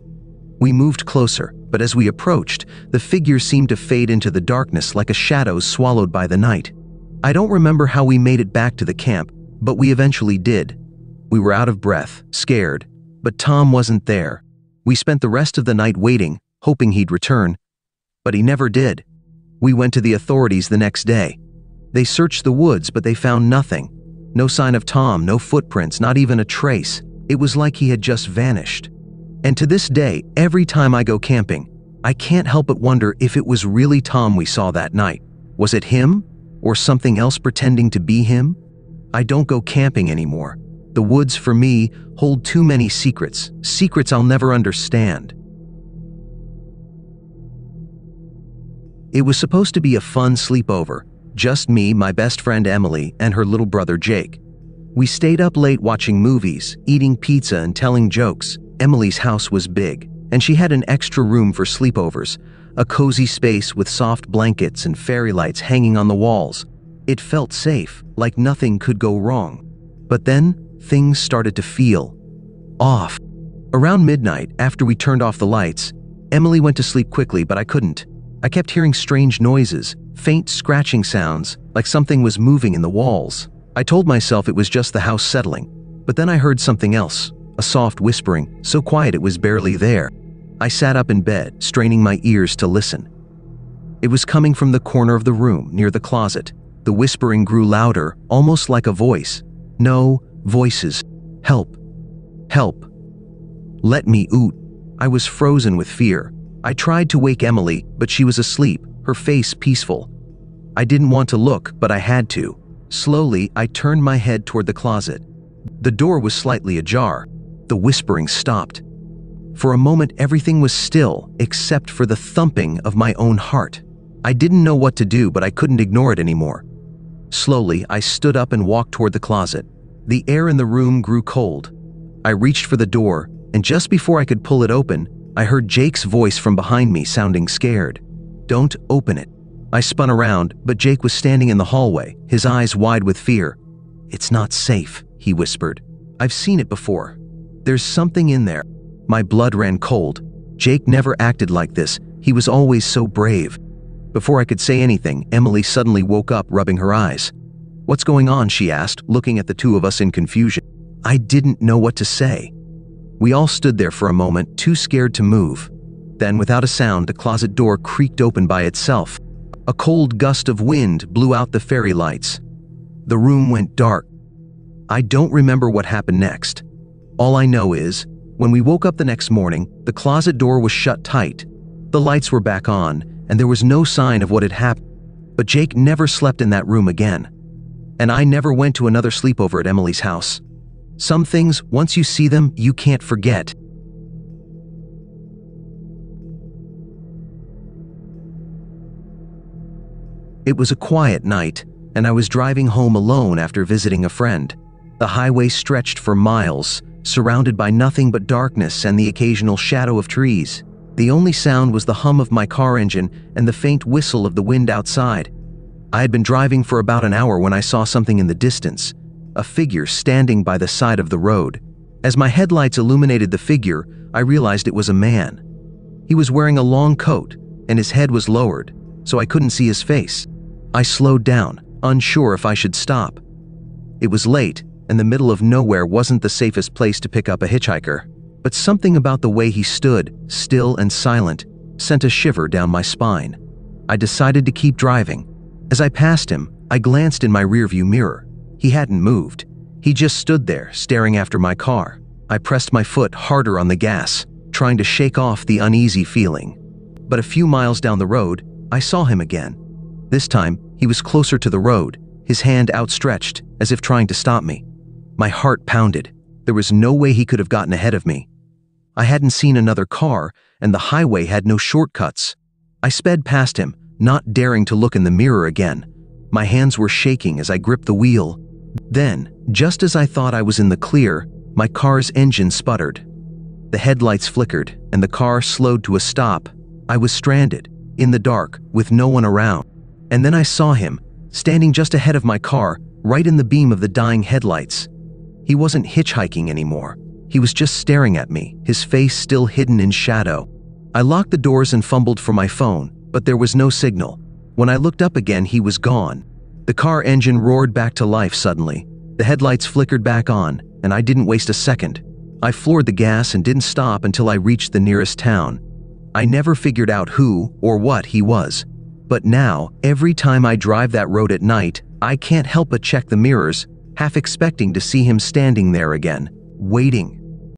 We moved closer, but as we approached, the figure seemed to fade into the darkness like a shadow swallowed by the night. I don't remember how we made it back to the camp, but we eventually did. We were out of breath, scared, but Tom wasn't there. We spent the rest of the night waiting, hoping he'd return, but he never did. We went to the authorities the next day. They searched the woods, but they found nothing. No sign of Tom, no footprints, not even a trace. It was like he had just vanished. And to this day, every time I go camping, I can't help but wonder if it was really Tom we saw that night. Was it him? Or something else pretending to be him? I don't go camping anymore. The woods, for me, hold too many secrets. Secrets I'll never understand. It was supposed to be a fun sleepover. Just me, my best friend Emily, and her little brother Jake. We stayed up late watching movies, eating pizza and telling jokes. Emily's house was big, and she had an extra room for sleepovers, a cozy space with soft blankets and fairy lights hanging on the walls. It felt safe, like nothing could go wrong. But then, things started to feel off. Around midnight, after we turned off the lights, Emily went to sleep quickly, but I couldn't. I kept hearing strange noises, faint scratching sounds, like something was moving in the walls. I told myself it was just the house settling, but then I heard something else, a soft whispering, so quiet it was barely there. I sat up in bed, straining my ears to listen. It was coming from the corner of the room, near the closet. The whispering grew louder, almost like a voice. No, voices. Help. Help. Let me out. I was frozen with fear. I tried to wake Emily, but she was asleep, her face peaceful. I didn't want to look, but I had to. Slowly, I turned my head toward the closet. The door was slightly ajar. The whispering stopped. For a moment, everything was still, except for the thumping of my own heart. I didn't know what to do, but I couldn't ignore it anymore. Slowly, I stood up and walked toward the closet. The air in the room grew cold. I reached for the door, and just before I could pull it open, I heard Jake's voice from behind me, sounding scared. Don't open it. I spun around, but Jake was standing in the hallway, his eyes wide with fear. It's not safe, he whispered. I've seen it before. There's something in there. My blood ran cold. Jake never acted like this. He was always so brave. Before I could say anything, Emily suddenly woke up, rubbing her eyes. What's going on? She asked, looking at the two of us in confusion. I didn't know what to say. We all stood there for a moment, too scared to move. Then, without a sound, the closet door creaked open by itself. A cold gust of wind blew out the fairy lights. The room went dark. I don't remember what happened next. All I know is, when we woke up the next morning, the closet door was shut tight. The lights were back on, and there was no sign of what had happened. But Jake never slept in that room again. And I never went to another sleepover at Emily's house. Some things, once you see them, you can't forget. It was a quiet night, and I was driving home alone after visiting a friend. The highway stretched for miles, surrounded by nothing but darkness and the occasional shadow of trees. The only sound was the hum of my car engine and the faint whistle of the wind outside. I had been driving for about an hour when I saw something in the distance, a figure standing by the side of the road. As my headlights illuminated the figure, I realized it was a man. He was wearing a long coat, and his head was lowered, so I couldn't see his face. I slowed down, unsure if I should stop. It was late, and the middle of nowhere wasn't the safest place to pick up a hitchhiker. But something about the way he stood, still and silent, sent a shiver down my spine. I decided to keep driving. As I passed him, I glanced in my rearview mirror. He hadn't moved. He just stood there, staring after my car. I pressed my foot harder on the gas, trying to shake off the uneasy feeling. But a few miles down the road, I saw him again. This time, he was closer to the road, his hand outstretched, as if trying to stop me. My heart pounded. There was no way he could have gotten ahead of me. I hadn't seen another car, and the highway had no shortcuts. I sped past him, not daring to look in the mirror again. My hands were shaking as I gripped the wheel. Then, just as I thought I was in the clear, my car's engine sputtered. The headlights flickered, and the car slowed to a stop. I was stranded, in the dark, with no one around. And then I saw him, standing just ahead of my car, right in the beam of the dying headlights. He wasn't hitchhiking anymore. He was just staring at me, his face still hidden in shadow. I locked the doors and fumbled for my phone, but there was no signal. When I looked up again, he was gone. The car engine roared back to life suddenly. The headlights flickered back on, and I didn't waste a second. I floored the gas and didn't stop until I reached the nearest town. I never figured out who or what he was. But now, every time I drive that road at night, I can't help but check the mirrors, half expecting to see him standing there again, waiting.